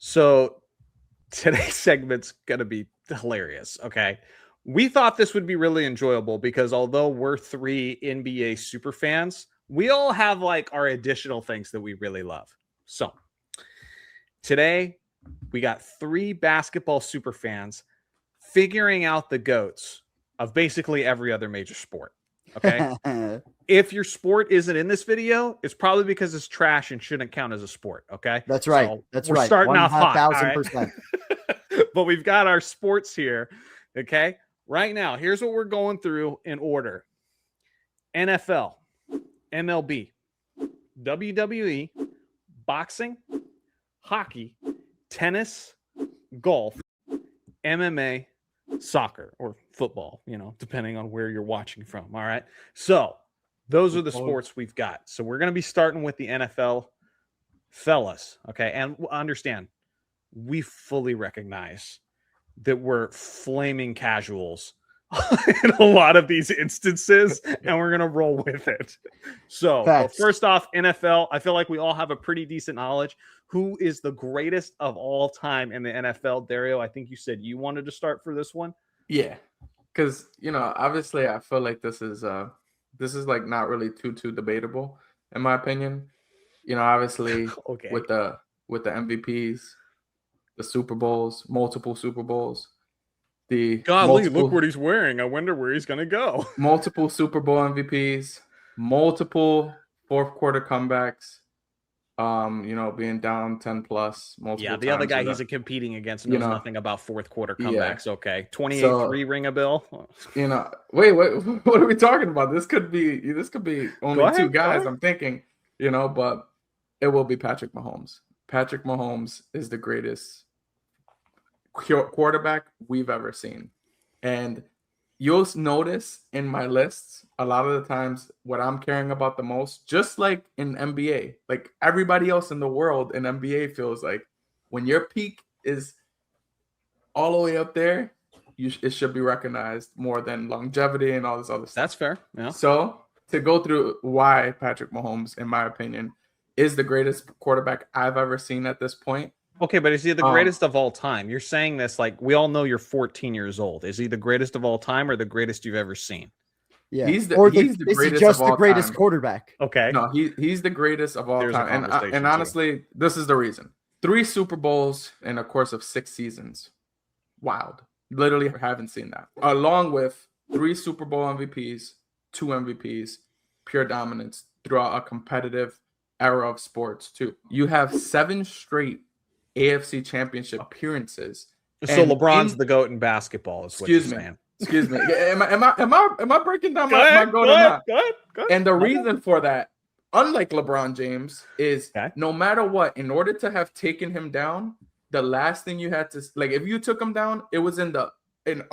So today's segment's going to be hilarious. Okay. We thought this would be really enjoyable because although we're three NBA super fans, we all have like our additional things that we really love. So today we got three basketball super fans figuring out the GOATs of basically every other major sport. Okay. If your sport isn't in this video, it's probably because it's trash and shouldn't count as a sport. Okay. That's right. So That's we're right. starting off hot. 1,000%. But we've got our sports here. Okay. Right now, here's what we're going through in order: NFL, MLB, WWE, boxing, hockey, tennis, golf, MMA, soccer, or football, depending on where you're watching from. All right. So those are the sports we've got. So we're going to be starting with the NFL, fellas. Okay. And understand, we fully recognize that we're flaming casuals in a lot of these instances, and we're going to roll with it. So first off, NFL, I feel like we all have a pretty decent knowledge. Who is the greatest of all time in the NFL? Dario, I think you said you wanted to start for this one. Yeah, because, obviously I feel like this is like not really too debatable in my opinion. Obviously okay. with the MVPs, the Super Bowls, multiple Super Bowls. Look what he's wearing. I wonder where he's going to go. Multiple Super Bowl MVPs, multiple fourth quarter comebacks, being down 10 plus. Yeah, the other guy he's competing against knows nothing about fourth quarter comebacks. Yeah. Okay. 28-3 ring a bell. Wait, what are we talking about? This could be only two guys, I'm thinking, but it will be Patrick Mahomes. Patrick Mahomes is the greatest quarterback we've ever seen. And you'll notice in my lists, a lot of the times what I'm caring about the most, just like in NBA, like everybody else in the world in NBA feels like when your peak is all the way up there, it should be recognized more than longevity and all this other stuff. That's fair. Yeah. So to go through why Patrick Mahomes, in my opinion, is the greatest quarterback I've ever seen at this point. Okay, but is he the greatest of all time? You're saying this like we all know you're 14 years old. Is he the greatest of all time or the greatest you've ever seen? Yeah, he's the greatest just of all the greatest time. Quarterback. Okay, no, he's the greatest of all time. And honestly, this is the reason: 3 Super Bowls in a course of 6 seasons. Wild. Literally haven't seen that. Along with 3 Super Bowl MVPs, 2 MVPs, pure dominance throughout a competitive era of sports too. You have 7 straight AFC championship appearances. So LeBron's the GOAT in basketball, is what you're saying. Excuse me. Am I breaking down my GOAT or not? Go ahead. And the reason for that, unlike LeBron James, is no matter what, in order to have taken him down, the last thing you had to if you took him down, it was in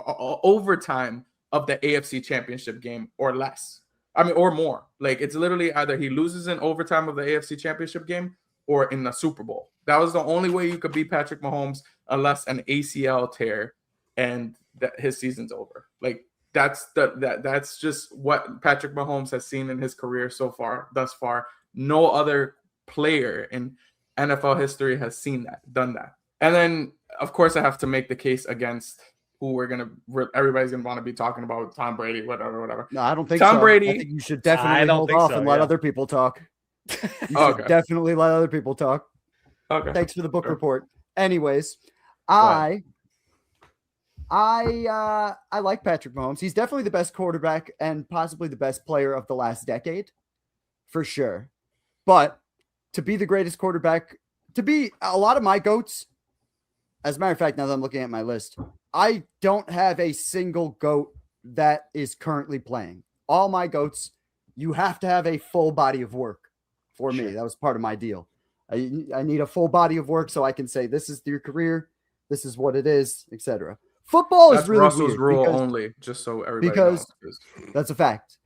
overtime of the AFC championship game or less. Or more. It's literally either he loses in overtime of the AFC championship game or in the Super Bowl. That was the only way you could beat Patrick Mahomes, unless an ACL tear and his season's over. That's just what Patrick Mahomes has seen in his career thus far. No other player in NFL history has done that. And then, of course, I have to make the case against who everybody's gonna want to be talking about, Tom Brady, whatever. No, I don't think Tom so. Brady. I think you should definitely hold off and let other people talk. You should definitely let other people talk. Okay. Thanks for the book report. Anyways, I like Patrick Mahomes. He's definitely the best quarterback and possibly the best player of the last decade, for sure. But to be the greatest quarterback, to be a lot of my GOATs, as a matter of fact, now that I'm looking at my list, I don't have a single GOAT that is currently playing. All my GOATs, you have to have a full body of work for me. That was part of my deal. I need a full body of work so I can say this is your career, this is what it is, etc. Football is really Russell's weird rule only, just so everybody knows. That's a fact.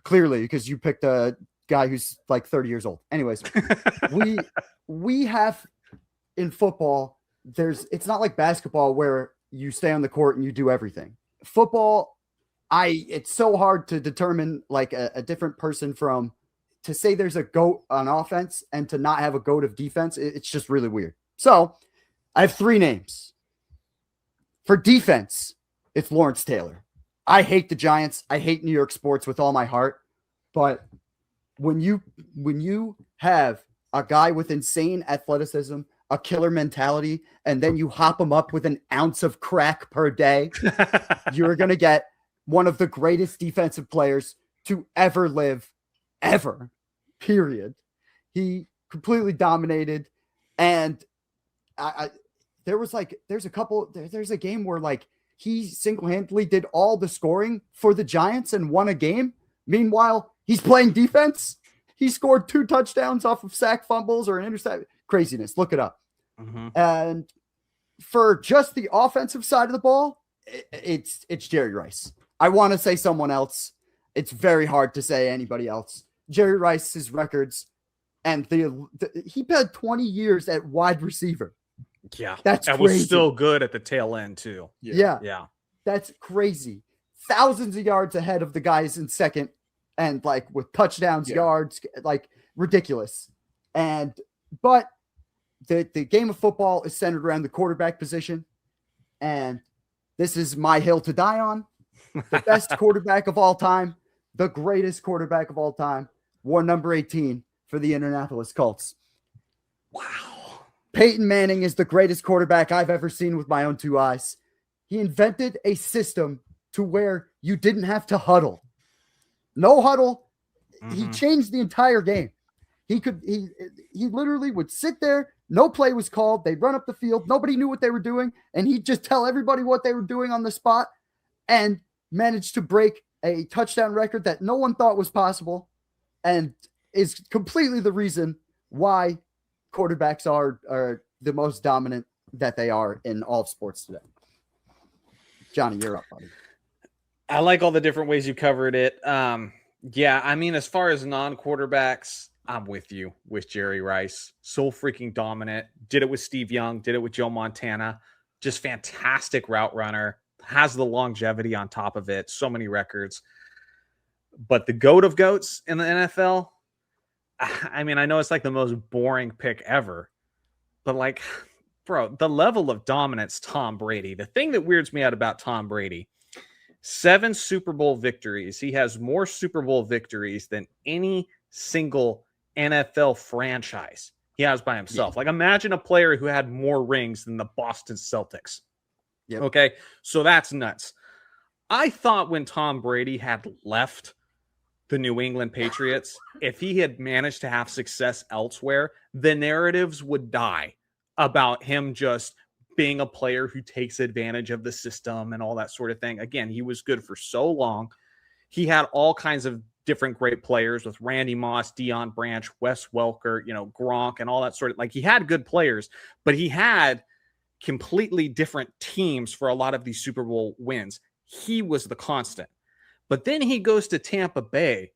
Clearly, because you picked a guy who's like 30 years old. Anyways, we have in football, it's not like basketball where you stay on the court and you do everything. Football, it's so hard to determine like a different person to say there's a GOAT on offense and to not have a GOAT of defense. It's just really weird. So I have 3 names. For defense, it's Lawrence Taylor. I hate the Giants. I hate New York sports with all my heart. But when you have a guy with insane athleticism, a killer mentality, and then you hop him up with an ounce of crack per day, you're going to get one of the greatest defensive players to ever live, ever, period. He completely dominated. And there's a game where like he single-handedly did all the scoring for the Giants and won a game. Meanwhile, he's playing defense. He scored 2 touchdowns off of sack fumbles or an interception. Craziness. Look it up. Mm-hmm. And for just the offensive side of the ball, it's Jerry Rice. I want to say someone else. It's very hard to say anybody else. Jerry Rice's records, and he played 20 years at wide receiver. Yeah, that's that crazy. Was still good at the tail end too. Yeah, that's crazy. Thousands of yards ahead of the guys in second, and like with touchdowns, yards, like ridiculous. But the game of football is centered around the quarterback position, and this is my hill to die on. The best quarterback of all time, the greatest quarterback of all time, wore number 18 for the Indianapolis Colts. Wow. Peyton Manning is the greatest quarterback I've ever seen with my own 2 eyes. He invented a system to where you didn't have to huddle. No huddle. Mm-hmm. He changed the entire game. He literally would sit there. No play was called. They'd run up the field. Nobody knew what they were doing. And he'd just tell everybody what they were doing on the spot and managed to break a touchdown record that no one thought was possible and is completely the reason why quarterbacks are the most dominant that they are in all of sports today. Johnny, you're up, buddy. I like all the different ways you covered it. Yeah, I mean, as far as non-quarterbacks, I'm with you with Jerry Rice. So freaking dominant. Did it with Steve Young. Did it with Joe Montana. Just fantastic route runner. Has the longevity on top of it. So many records. But the GOAT of GOATs in the NFL, I mean, I know it's like the most boring pick ever. But like, bro, the level of dominance Tom Brady. The thing that weirds me out about Tom Brady, 7 Super Bowl victories. He has more Super Bowl victories than any single NFL franchise he has by himself. Yeah. Like, imagine a player who had more rings than the Boston Celtics. Yep. Okay, so that's nuts. I thought when Tom Brady had left the New England Patriots, if he had managed to have success elsewhere, the narratives would die about him just being a player who takes advantage of the system and all that sort of thing. Again, he was good for so long. He had all kinds of different great players with Randy Moss, Deion Branch, Wes Welker, Gronk, and all that sort of, like, he had good players, but he had completely different teams for a lot of these Super Bowl wins. He was the constant. But then he goes to Tampa Bay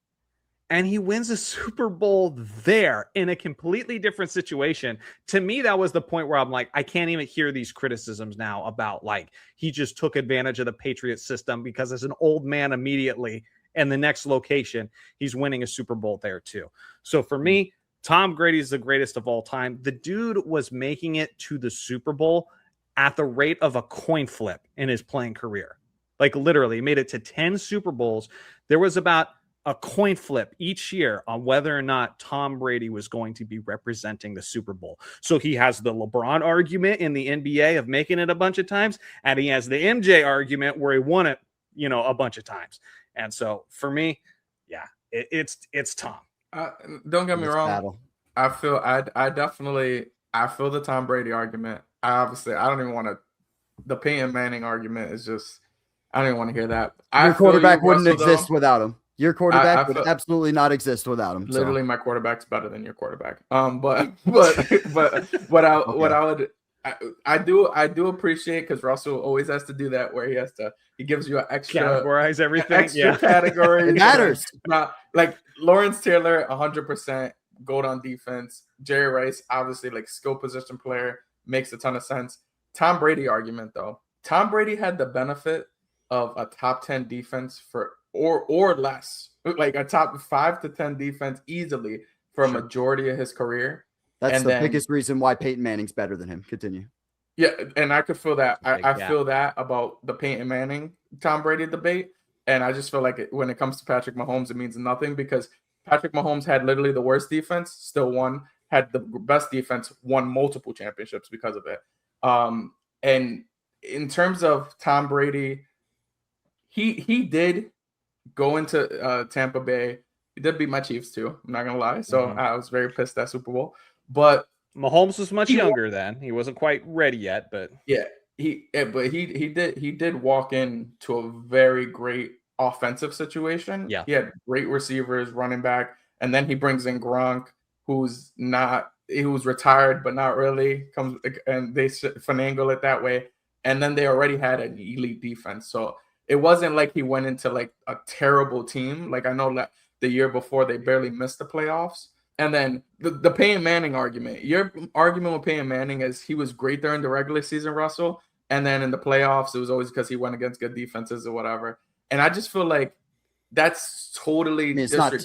and he wins a Super Bowl there in a completely different situation. To me, that was the point where I'm like, I can't even hear these criticisms now about like, he just took advantage of the Patriot system because as an old man immediately in the next location, he's winning a Super Bowl there too. So for me, Tom Brady is the greatest of all time. The dude was making it to the Super Bowl at the rate of a coin flip in his playing career. Like literally made it to 10 Super Bowls. There was about a coin flip each year on whether or not Tom Brady was going to be representing the Super Bowl. So he has the LeBron argument in the NBA of making it a bunch of times, and he has the MJ argument where he won it, a bunch of times. And so for me, yeah, it's Tom. Don't get me wrong. Battle. I feel the Tom Brady argument. I don't even want to. The Peyton Manning argument is just. I don't even want to hear that. Your quarterback wouldn't exist without him. Your quarterback would absolutely not exist without him. Literally, my quarterback's better than your quarterback. I do appreciate, because Russell always has to do that, where he gives you an extra categorize everything. Category. It matters. Like Lawrence Taylor, 100% gold on defense. Jerry Rice, obviously, like skill position player, makes a ton of sense. Tom Brady argument though. Tom Brady had the benefit of a top 10 defense or less, like a top 5 to 10 defense easily for a majority of his career. That's the biggest reason why Peyton Manning's better than him. Continue. Yeah, and I could feel that. I feel that about the Peyton Manning, Tom Brady debate. And I just feel like when it comes to Patrick Mahomes, it means nothing because Patrick Mahomes had literally the worst defense, still won, had the best defense, won multiple championships because of it. And in terms of Tom Brady, he did go into Tampa Bay. He did beat my Chiefs too. I'm not gonna lie. So I was very pissed at Super Bowl. But Mahomes was much younger then. He wasn't quite ready yet, but he did walk into a very great offensive situation. Yeah, he had great receivers, running back, and then he brings in Gronk, who's retired but not really, comes and they finagle it that way. And then they already had an elite defense, so it wasn't like he went into like a terrible team. Like I know that the year before they barely missed the playoffs. And then the Peyton Manning argument. Your argument with Peyton Manning is he was great during the regular season, Russell. And then in the playoffs, it was always because he went against good defenses or whatever. And I just feel like that's totally disregarding.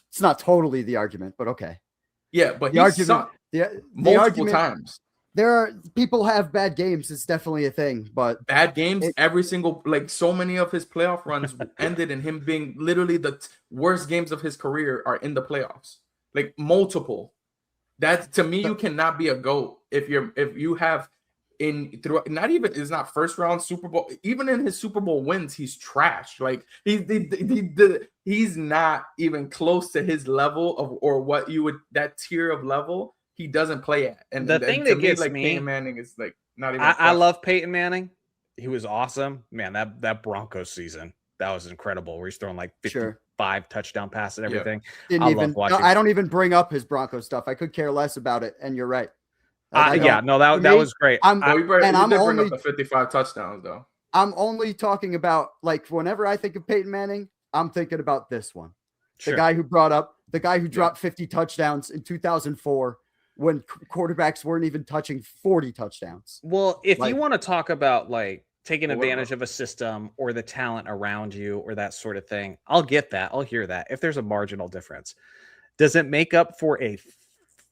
It's not totally the argument, but okay. Yeah, but the argument, multiple times. There are people have bad games. It's definitely a thing, but bad games, every single, like so many of his playoff runs ended in him being literally the worst games of his career are in the playoffs. Like multiple. That to me, you cannot be a GOAT if you have not even is not first round Super Bowl. Even in his Super Bowl wins, he's trash. Like he's not even close to his level of or what you would that tier of level he doesn't play at. And the thing that gets me, Peyton Manning is like not even. I love Peyton Manning. He was awesome, man. That Broncos season, that was incredible. Where he's throwing like 55 touchdown passes and everything. Yeah. I don't even bring up his Broncos stuff. I could care less about it. And you're right. That was great. I'm only up the 55 touchdowns though. I'm only talking about like whenever I think of Peyton Manning, I'm thinking about this one. Sure. The guy who dropped 50 touchdowns in 2004 when quarterbacks weren't even touching 40 touchdowns. Well, if you want to talk about like taking advantage of a system or the talent around you or that sort of thing, I'll get that. I'll hear that. If there's a marginal difference, does it make up for a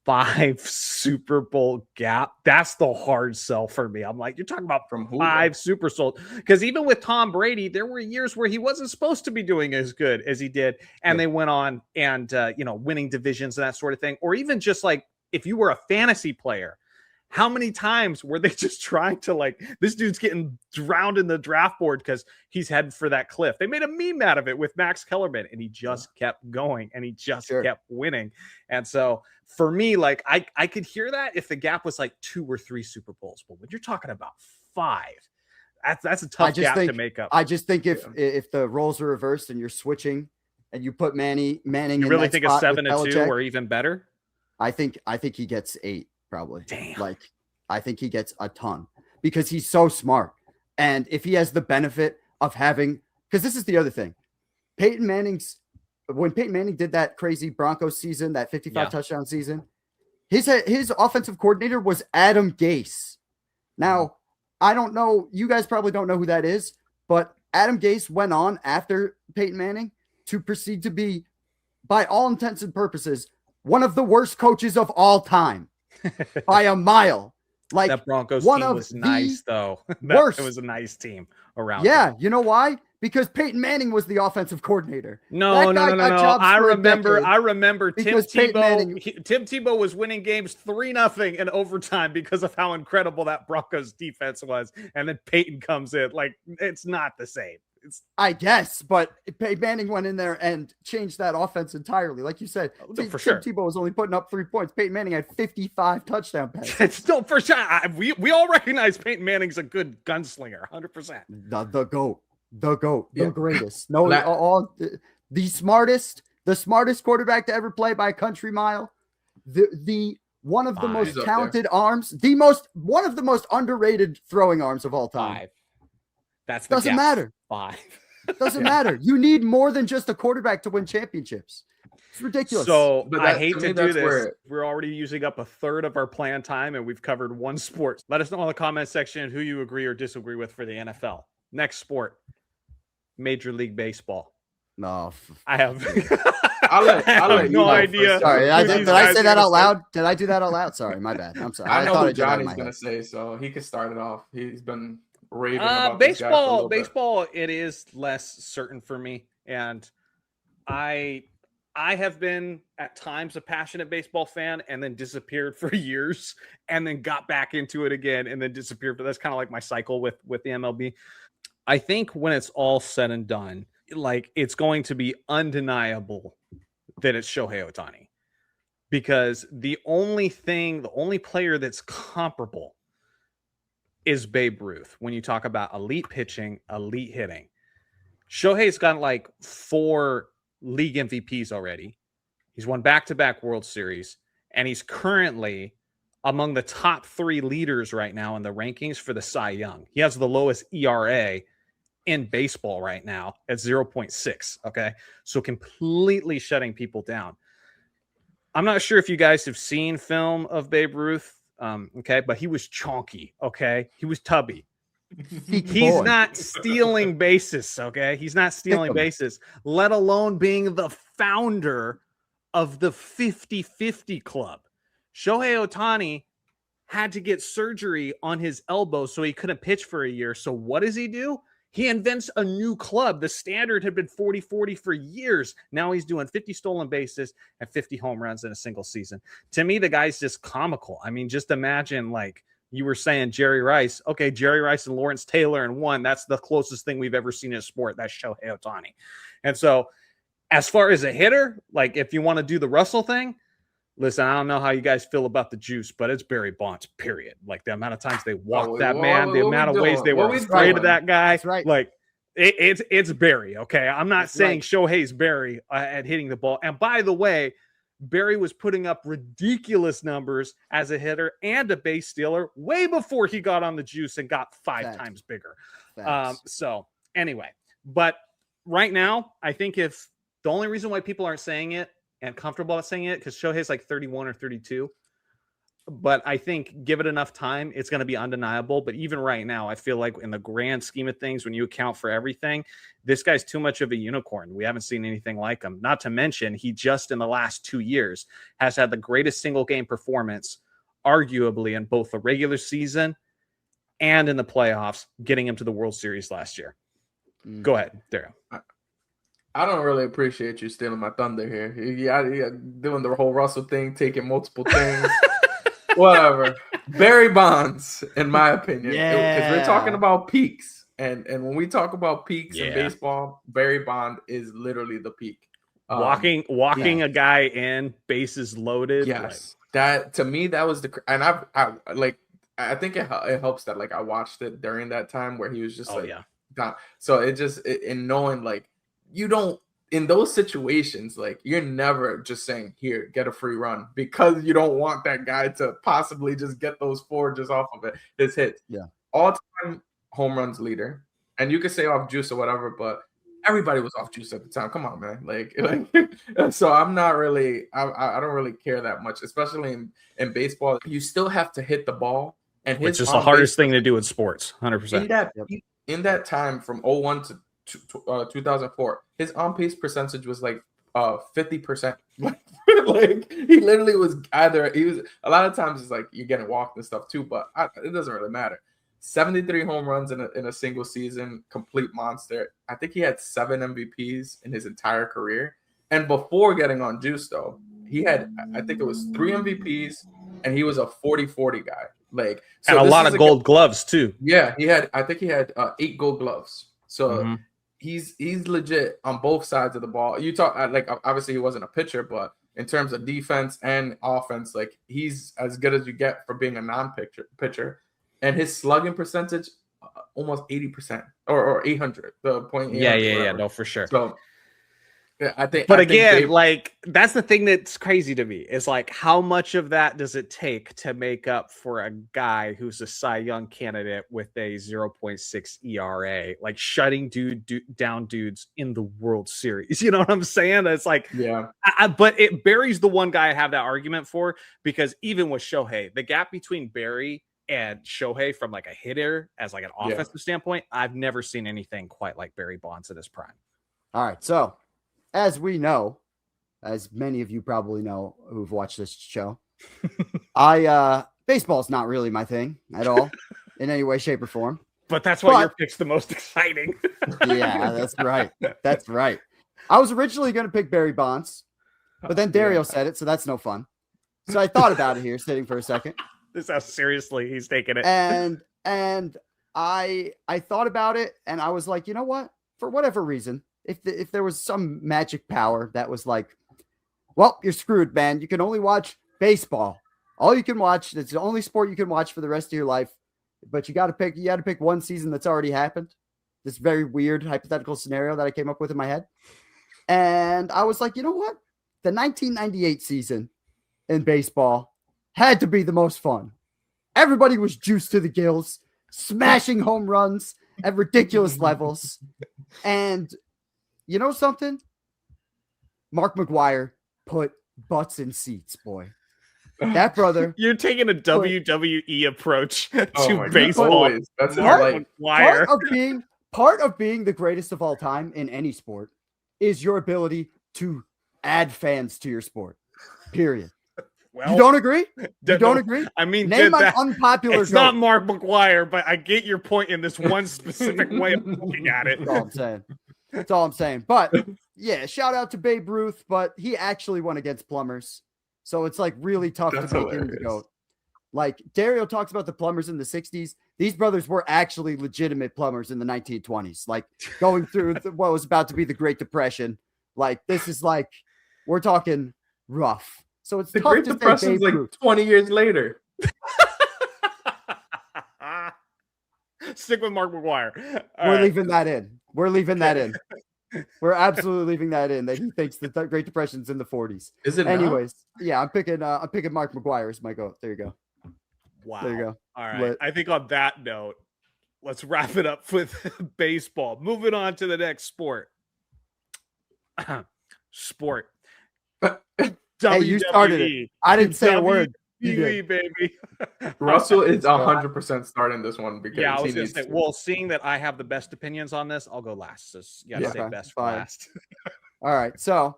5 Super Bowl gap? That's the hard sell for me. I'm like, you're talking about from who, 5 Super Bowls, because even with Tom Brady, there were years where he wasn't supposed to be doing as good as he did, and they went on and winning divisions and that sort of thing. Or even just like if you were a fantasy player, how many times were they just trying to like, this dude's getting drowned in the draft board because he's heading for that cliff. They made a meme out of it with Max Kellerman, and he just kept going and he just kept winning. And so for me, like I could hear that if the gap was like 2 or 3 Super Bowls, but when you're talking about 5, that's a tough gap to make up. I just think if the roles are reversed and you're switching and you put Manning, you really think a 7-2 or even better? I think he gets 8. Probably. Damn. Like, I think he gets a ton because he's so smart. And if he has the benefit of having, because this is the other thing, when Peyton Manning did that crazy Broncos season, that 55 touchdown season, his offensive coordinator was Adam Gase. Now, I don't know, you guys probably don't know who that is, but Adam Gase went on after Peyton Manning to proceed to be, by all intents and purposes, one of the worst coaches of all time. By a mile. Like that Broncos team was nice though. It was a nice team around. Yeah, you know why? Because Peyton Manning was the offensive coordinator. No. I remember Tim Tebow was winning games 3-0 in overtime because of how incredible that Broncos defense was. And then Peyton comes in. Like, it's not the same. I guess, but Peyton Manning went in there and changed that offense entirely. Like you said, for sure. Tim Tebow was only putting up 3 points. Peyton Manning had 55 touchdown passes. Still, for sure. We all recognize Peyton Manning's a good gunslinger, 100%. The GOAT, the greatest. The smartest quarterback to ever play by a country mile. The one of the most talented arms, one of the most underrated throwing arms of all time. 5. That's doesn't matter. 5. Doesn't matter. You need more than just a quarterback to win championships. It's ridiculous. So I hate to do this. We're already using up 1/3 of our planned time, and we've covered one sport. Let us know in the comment section who you agree or disagree with for the NFL. Next sport, Major League Baseball. No, I have. I'll let you no know idea. Sorry, did I say that out loud? Did I do that out loud? Sorry, my bad. I'm sorry. I know thought what Johnny's gonna say, so he can start it off. He's been raving about this guy for a little bit. Baseball, it is less certain for me, and I have been at times a passionate baseball fan and then disappeared for years and then got back into it again and then disappeared. But that's kind of like my cycle with the MLB. I think when it's all said and done, like it's going to be undeniable that it's Shohei Ohtani, because the only player that's comparable is Babe Ruth. When you talk about elite pitching, elite hitting, Shohei's got like 4 league MVPs already. He's won back-to-back World Series, and he's currently among the top 3 leaders right now in the rankings for the Cy Young. He has the lowest ERA in baseball right now at 0.6. Okay. So completely shutting people down. I'm not sure if you guys have seen film of Babe Ruth. Okay. But he was chonky. Okay. He was tubby. He's not stealing bases. Okay. He's not stealing bases, let alone being the founder of the 50-50 club. Shohei Ohtani had to get surgery on his elbow so he couldn't pitch for a year. So what does he do? He invents a new club. The standard had been 40-40 for years. Now he's doing 50 stolen bases and 50 home runs in a single season. To me, the guy's just comical. I mean, just imagine, like you were saying, Jerry Rice. Okay, Jerry Rice and Lawrence Taylor in one. That's the closest thing we've ever seen in a sport. That's Shohei Ohtani. And so as far as a hitter, like if you want to do the Russell thing, listen, I don't know how you guys feel about the juice, but it's Barry Bonds, period. Like the amount of times they walked that man, the amount of ways they were afraid of that guy. That's right. Like it's Barry. Okay. I'm not saying Shohei's Barry at hitting the ball. And by the way, Barry was putting up ridiculous numbers as a hitter and a base stealer way before he got on the juice and got 5 times bigger. So anyway, but right now, I think if the only reason why people aren't saying it and comfortable about saying it, because Shohei's like 31 or 32. But I think give it enough time, it's going to be undeniable. But even right now, I feel like in the grand scheme of things, when you account for everything, this guy's too much of a unicorn. We haven't seen anything like him. Not to mention, he just in the last 2 years has had the greatest single game performance, arguably in both the regular season and in the playoffs, getting him to the World Series last year. Go ahead, Daryl. I don't really appreciate you stealing my thunder here. Yeah, doing the whole Russell thing, taking multiple things. Whatever. Barry Bonds, in my opinion. Because we're talking about peaks. And when we talk about peaks in baseball, Barry Bonds is literally the peak. Walking a guy in, bases loaded. Yes. That, to me, that was and I think it helps that like I watched it during that time where he was just down. So in knowing like, you don't, in those situations, like you're never just saying, here, get a free run, because you don't want that guy to possibly just get those 4 just off of it, his hits. Yeah. All-time home runs leader. And you could say off juice or whatever, but everybody was off juice at the time. Come on, man. Like so I'm not really, I don't really care that much, especially in baseball. You still have to hit the ball. And which is the hardest thing to do in sports, 100%. In that time from 01 to 2004, his on-pace percentage was like 50%. Like he literally was a lot of times it's like you're getting walked and stuff too, but it doesn't really matter. 73 home runs in a single season, complete monster. I think he had 7 MVPs in his entire career. And before getting on juice though, he had, I think it was 3 MVPs, and he was a 40-40 guy. Like, so and a lot of gold gloves too. Yeah, I think he had 8 gold gloves. So he's legit on both sides of the ball. You talk like, obviously he wasn't a pitcher, but in terms of defense and offense, like he's as good as you get for being a non-pitcher. And his slugging percentage, almost 80% or 800. The point. Yeah, no, for sure. So I think. But again, like that's the thing that's crazy to me is like how much of that does it take to make up for a guy who's a Cy Young candidate with a 0.6 ERA, like shutting down dudes in the World Series? You know what I'm saying? It's like, yeah. But Barry's the one guy I have that argument for, because even with Shohei, the gap between Barry and Shohei from like a hitter as like an offensive standpoint, I've never seen anything quite like Barry Bonds in his prime. All right, so as we know, as many of you probably know who've watched this show. Baseball's not really my thing at all in any way, shape, or form. But that's why your pick's the most exciting. Yeah, that's right. That's right. I was originally going to pick Barry Bonds, but then Dario said it, so that's no fun. So I thought about it here, sitting for a second. This is how seriously he's taking it. And I thought about it, and I was like, you know what? For whatever reason, if there was some magic power that was like, well, you're screwed, man. You can only watch baseball. All you can watch. It's the only sport you can watch for the rest of your life. But you got to pick one season that's already happened. This very weird hypothetical scenario that I came up with in my head. And I was like, you know what? The 1998 season in baseball had to be the most fun. Everybody was juiced to the gills, smashing home runs at ridiculous levels. And you know something? Mark McGwire put butts in seats, boy. That brother. You're taking a WWE approach to baseball. That's part of being the greatest of all time in any sport is your ability to add fans to your sport. Period. Well, you don't agree? You don't agree? I mean, name an unpopular. It's not Mark McGwire, but I get your point in this one specific way of looking at it. That's all I'm saying. That's all I'm saying. But yeah, shout out to Babe Ruth, but he actually won against plumbers. So it's like really tough to make him the GOAT. Like Dario talks about the plumbers in the 60s. These brothers were actually legitimate plumbers in the 1920s, like going through what was about to be the Great Depression. Like this is like, we're talking rough. So it's the tough Great to Depression's like Ruth. 20 years later. Stick with Mark McGwire. We're leaving that in. We're leaving that in. We're absolutely leaving that in. That he thinks the Great Depression's in the 40s. Is it? Anyways, yeah, I'm picking Mark McGwire as my GOAT. There you go. Wow. There you go. All right. I think on that note, let's wrap it up with baseball. Moving on to the next sport. Sport. Hey, you started it. I didn't say a word. Baby. Russell is 100% starting this one because I was going to say, well, seeing that I have the best opinions on this, I'll go last. So you got to say best for last. All right. So,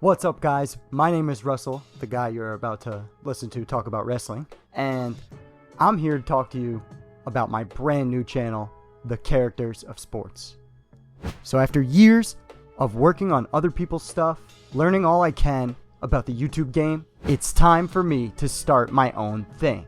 what's up, guys? My name is Russell, the guy you're about to listen to talk about wrestling. And I'm here to talk to you about my brand new channel, The Characters of Sports. So after years of working on other people's stuff, learning all I can about the YouTube game, it's time for me to start my own thing.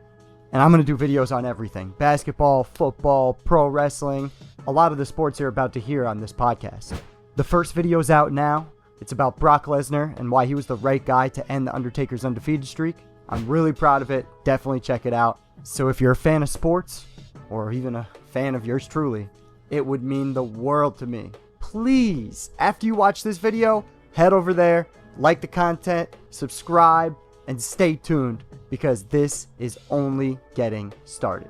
And I'm going to do videos on everything. Basketball, football, pro wrestling, a lot of the sports you're about to hear on this podcast. The first video's out now. It's about Brock Lesnar and why he was the right guy to end The Undertaker's undefeated streak. I'm really proud of it. Definitely check it out. So if you're a fan of sports, or even a fan of yours truly, it would mean the world to me. Please, after you watch this video, head over there, like the content, subscribe, and stay tuned because this is only getting started.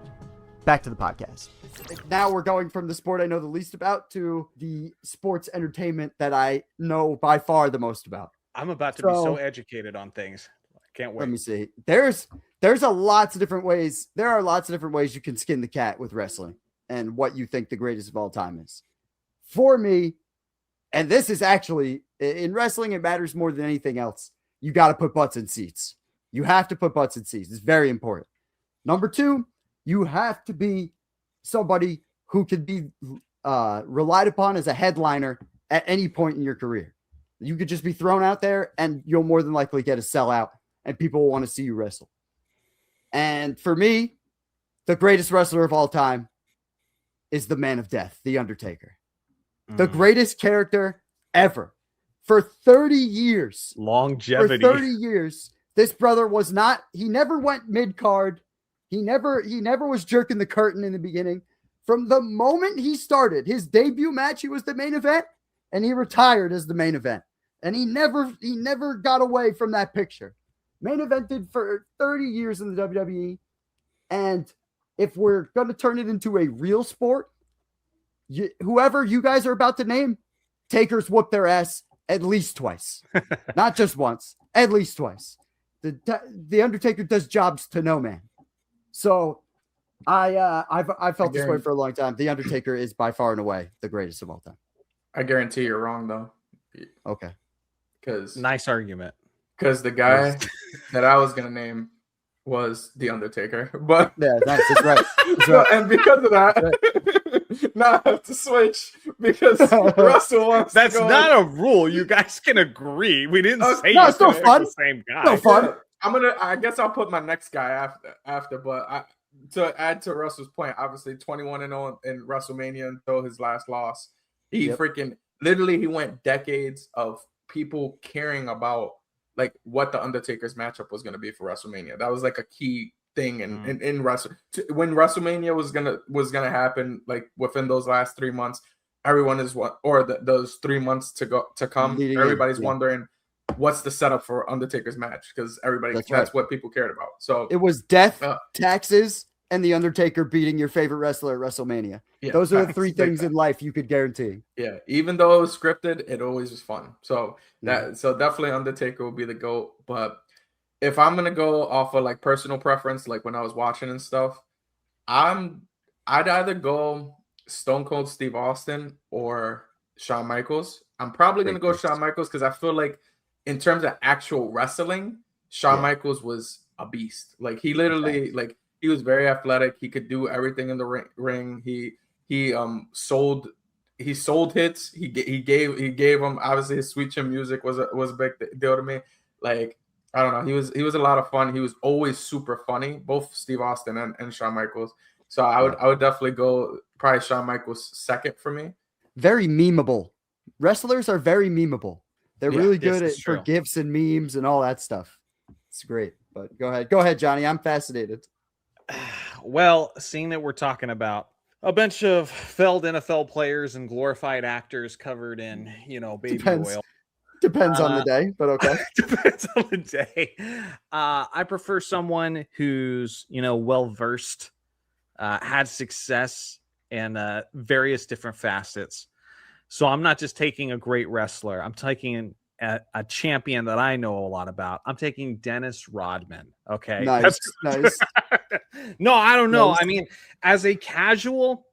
Back to the podcast. Now we're going from the sport I know the least about to the sports entertainment that I know by far the most about. I'm about to be so educated on things. I can't wait. Let me see. There's lots of different ways. There are lots of different ways you can skin the cat with wrestling and what you think the greatest of all time is. For me, and this is actually in wrestling, it matters more than anything else. You got to put butts in seats. You have to put butts in seats. It's very important. Number two, you have to be somebody who can be relied upon as a headliner at any point in your career. You could just be thrown out there and you'll more than likely get a sellout and people will want to see you wrestle. And for me, the greatest wrestler of all time is the Man of Death, The Undertaker. The greatest character ever. For 30 years. Longevity. For 30 years, this brother was not, he never went mid-card. He never was jerking the curtain in the beginning. From the moment he started his debut match, he was the main event, and he retired as the main event. And he never got away from that picture. Main evented for 30 years in the WWE. And if we're going to turn it into a real sport, whoever you guys are about to name, Takers whoop their ass at least twice. Not just once, at least twice. The Undertaker does jobs to no man. So I've felt this way for a long time. The Undertaker is by far and away the greatest of all time. I guarantee you're wrong though. Okay. Because nice argument. Because the guy that I was gonna name was The Undertaker, but yeah, nice. That's right. That's right. And because of that, now I have to switch because Russell wants. That's not a rule. You guys can agree. We didn't say no, it's no fun. The same guy. No fun. I guess I'll put my next guy after, but to add to Russell's point, obviously 21-0 in WrestleMania until his last loss. He freaking literally he went decades of people caring about like what the Undertaker's matchup was going to be for WrestleMania. That was like a key thing in Wrestle when WrestleMania was gonna happen. Like within those last 3 months, everyone is those 3 months to come. Everybody's wondering what's the setup for Undertaker's match because that's what people cared about. So it was death, taxes, and the Undertaker beating your favorite wrestler at WrestleMania. Yeah, those are the three things in life you could guarantee. Yeah, even though it was scripted, it always was fun. So so definitely Undertaker will be the GOAT. But if I'm gonna go off of like personal preference, like when I was watching and stuff, I'd either go Stone Cold Steve Austin or Shawn Michaels. I'm probably gonna go Shawn Michaels because I feel like in terms of actual wrestling, Shawn Michaels was a beast. Like he literally he was very athletic. He could do everything in the ring. He sold hits. He gave them obviously his Sweet Chin Music was a big deal to me. Like I don't know. He was a lot of fun. He was always super funny. Both Steve Austin and Shawn Michaels. So I would definitely go probably Shawn Michaels second for me. Very memeable. Wrestlers are very memeable. They're really good for GIFs and memes and all that stuff. It's great. But go ahead, Johnny. I'm fascinated. Well, seeing that we're talking about a bunch of failed NFL players and glorified actors covered in, baby oil. Depends on the day, but okay. Depends on the day. I prefer someone who's, well-versed, had success in various different facets. So I'm not just taking a great wrestler. I'm taking a champion that I know a lot about. I'm taking Dennis Rodman. Okay. Nice. No, I don't know. Nice. I mean, as a casual,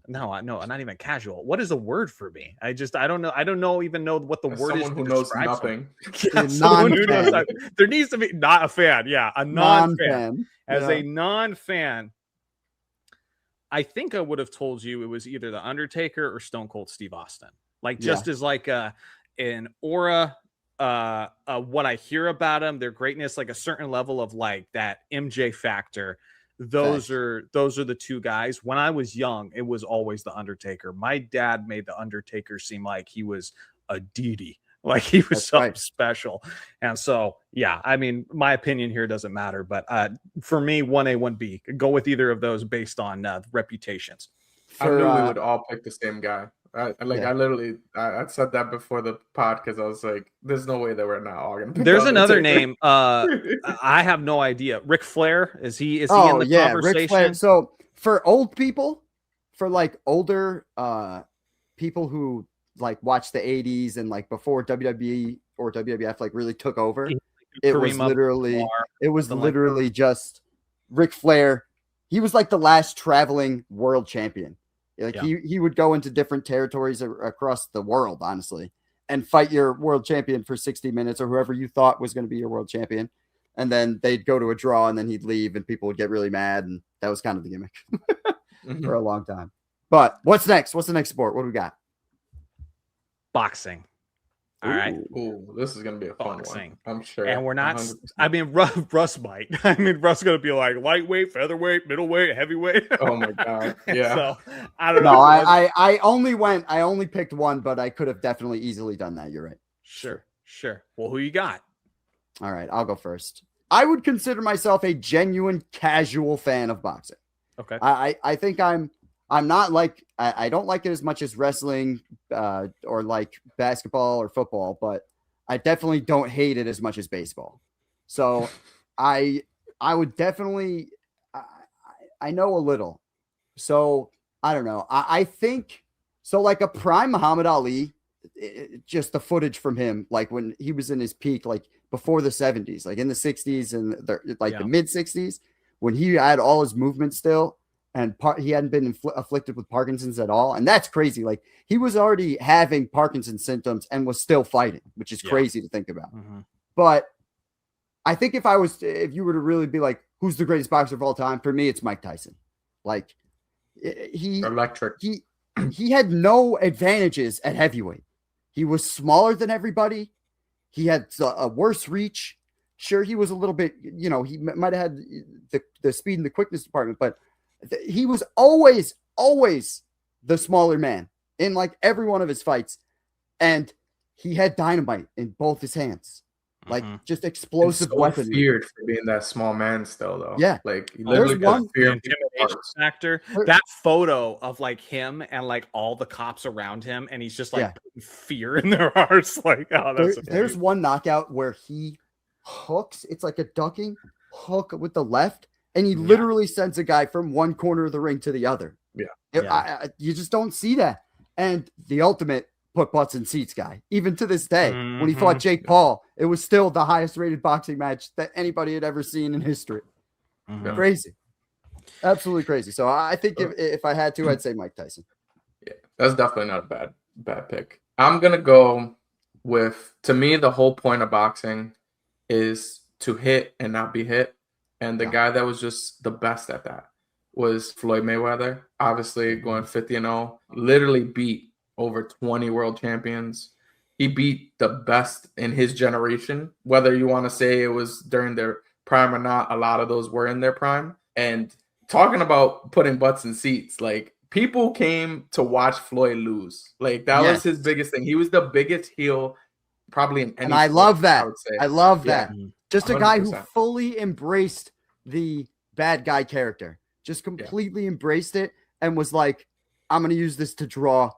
no, not even casual. What is a word for me? I don't know. I don't even know what the word is. Someone who knows nothing. Yeah, someone who knows nothing. There needs to be not a fan. Yeah. A non-fan. As a non-fan, I think I would have told you it was either the Undertaker or Stone Cold Steve Austin. Like just as like an aura, what I hear about him, their greatness, like a certain level of like that MJ factor. Those are the two guys. When I was young, it was always the Undertaker. My dad made the Undertaker seem like he was a deity, like he was something special. And so, I mean, my opinion here doesn't matter. But for me, 1A, 1B, go with either of those based on reputations. I knew we would all pick the same guy. I literally said that before the pod because I was like, "There's no way that we're not all gonna." There's another name. I have no idea. Ric Flair is he in the conversation? Ric Flair. So for old people, for like older people who like watch the '80s and like before WWE or WWF like really took over, it was literally just Ric Flair. He was like the last traveling world champion. Like he would go into different territories across the world, honestly, and fight your world champion for 60 minutes or whoever you thought was going to be your world champion. And then they'd go to a draw and then he'd leave and people would get really mad. And that was kind of the gimmick for a long time. But what's next? What's the next sport? What do we got? Boxing. All right. Ooh, this is going to be a fun one. I'm sure. And we're not, 100%. I mean, Russ might. I mean, Russ is going to be like lightweight, featherweight, middleweight, heavyweight. Oh my God. Yeah. So I don't know. No, I only picked one, but I could have definitely easily done that. You're right. Sure. Well, who you got? All right. I'll go first. I would consider myself a genuine casual fan of boxing. Okay. I think I'm not like, I don't like it as much as wrestling or like basketball or football, but I definitely don't hate it as much as baseball. So I would definitely, I know a little. So I don't know. I think so like a prime Muhammad Ali, just the footage from him, like when he was in his peak, like before the 70s, like in the 60s and the mid 60s, when he had all his movement still. and he hadn't been afflicted with Parkinson's at all. And that's crazy. Like, he was already having Parkinson's symptoms and was still fighting, which is crazy to think about. But I think if you were to really be like, who's the greatest boxer of all time? For me, it's Mike Tyson. Like, electric. He had no advantages at heavyweight. He was smaller than everybody. He had a worse reach. Sure, he was a little bit, he might have had the speed and the quickness department, but he was always the smaller man in like every one of his fights. And he had dynamite in both his hands. Like, just explosive weaponry. Feared for being that small man still, though. Yeah. Like, he literally got fear intimidation factor. That photo of like him and like all the cops around him, and he's just like putting fear in their hearts. Like, oh, there's one knockout where he hooks. It's like a ducking hook with the left, and he literally sends a guy from one corner of the ring to the other. You just don't see that. And the ultimate put butts in seats guy, even to this day, when he fought Jake Paul, it was still the highest rated boxing match that anybody had ever seen in history. Crazy, absolutely crazy. So I think if I had to, I'd say Mike Tyson. Yeah, that's definitely not a bad pick. I'm gonna go with, to me, the whole point of boxing is to hit and not be hit, and the guy that was just the best at that was Floyd Mayweather. Obviously, going 50-0, literally beat over 20 world champions. He beat the best in his generation. Whether you want to say it was during their prime or not, a lot of those were in their prime. And talking about putting butts in seats, like, people came to watch Floyd lose. Like, that was his biggest thing. He was the biggest heel probably in any And I love that. I would say. I love that. Just a 100%. guy who fully embraced the bad guy character. Just completely embraced it and was like, I'm going to use this to draw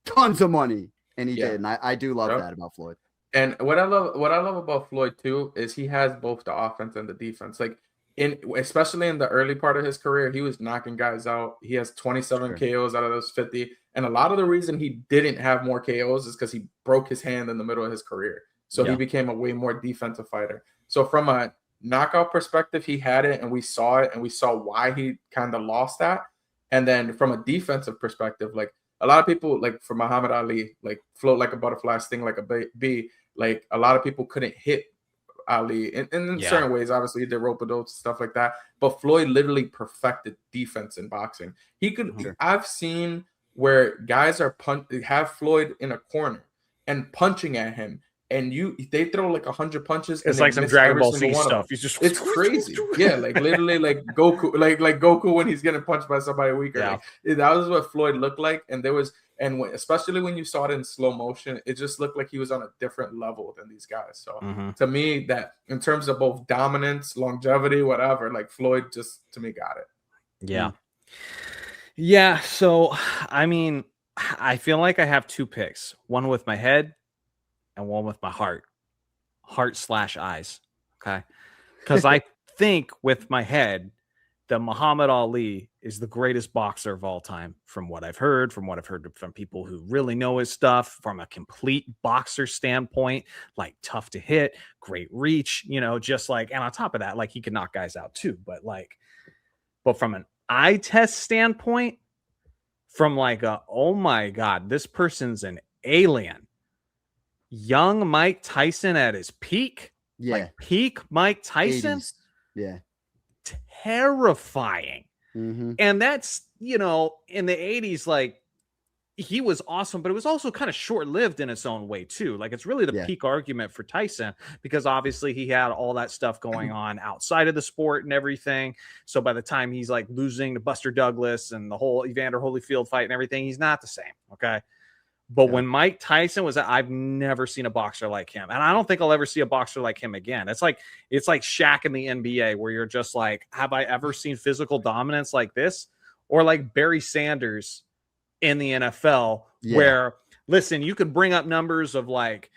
tons of money, and he did. And I do love that about Floyd. And what I love about Floyd too is he has both the offense and the defense. Like, especially in the early part of his career, he was knocking guys out. He has 27 KOs out of those 50, and a lot of the reason he didn't have more KOs is because he broke his hand in the middle of his career. So he became a way more defensive fighter. So from a knockout perspective, he had it, and we saw it, and we saw why he kind of lost that. And then from a defensive perspective, like, a lot of people, like for Muhammad Ali, like float like a butterfly, sting like a bee. Like, a lot of people couldn't hit Ali in certain ways. Obviously, he did rope-a-dope, stuff like that. But Floyd literally perfected defense in boxing. He could. I've seen where guys have Floyd in a corner and punching at him, and they throw like 100 punches. It's like some Dragon Ball Z stuff. It's crazy. Yeah, like literally like Goku, like Goku when he's getting punched by somebody weaker. Like, that was what Floyd looked like, and especially when you saw it in slow motion, it just looked like he was on a different level than these guys. So to me, that in terms of both dominance, longevity, whatever, like Floyd just to me got it. Yeah. So I mean, I feel like I have two picks: one with my head and one with my heart/eyes. Okay. Because I think with my head that Muhammad Ali is the greatest boxer of all time, from what I've heard, from people who really know his stuff, from a complete boxer standpoint, like tough to hit, great reach, just like, and on top of that, like, he can knock guys out too. But from an eye test standpoint, from like oh my God, this person's an alien. Young Mike Tyson at his peak. Like peak Mike Tyson. 80s. Yeah. Terrifying. And that's, in the 80s, like, he was awesome, but it was also kind of short-lived in its own way too. Like, it's really the peak argument for Tyson, because obviously he had all that stuff going on outside of the sport and everything. So by the time he's like losing to Buster Douglas and the whole Evander Holyfield fight and everything, he's not the same. Okay. But when Mike Tyson was, I've never seen a boxer like him. And I don't think I'll ever see a boxer like him again. It's like Shaq in the NBA, where you're just like, have I ever seen physical dominance like this? Or like Barry Sanders in the NFL, where, listen, you could bring up numbers of like,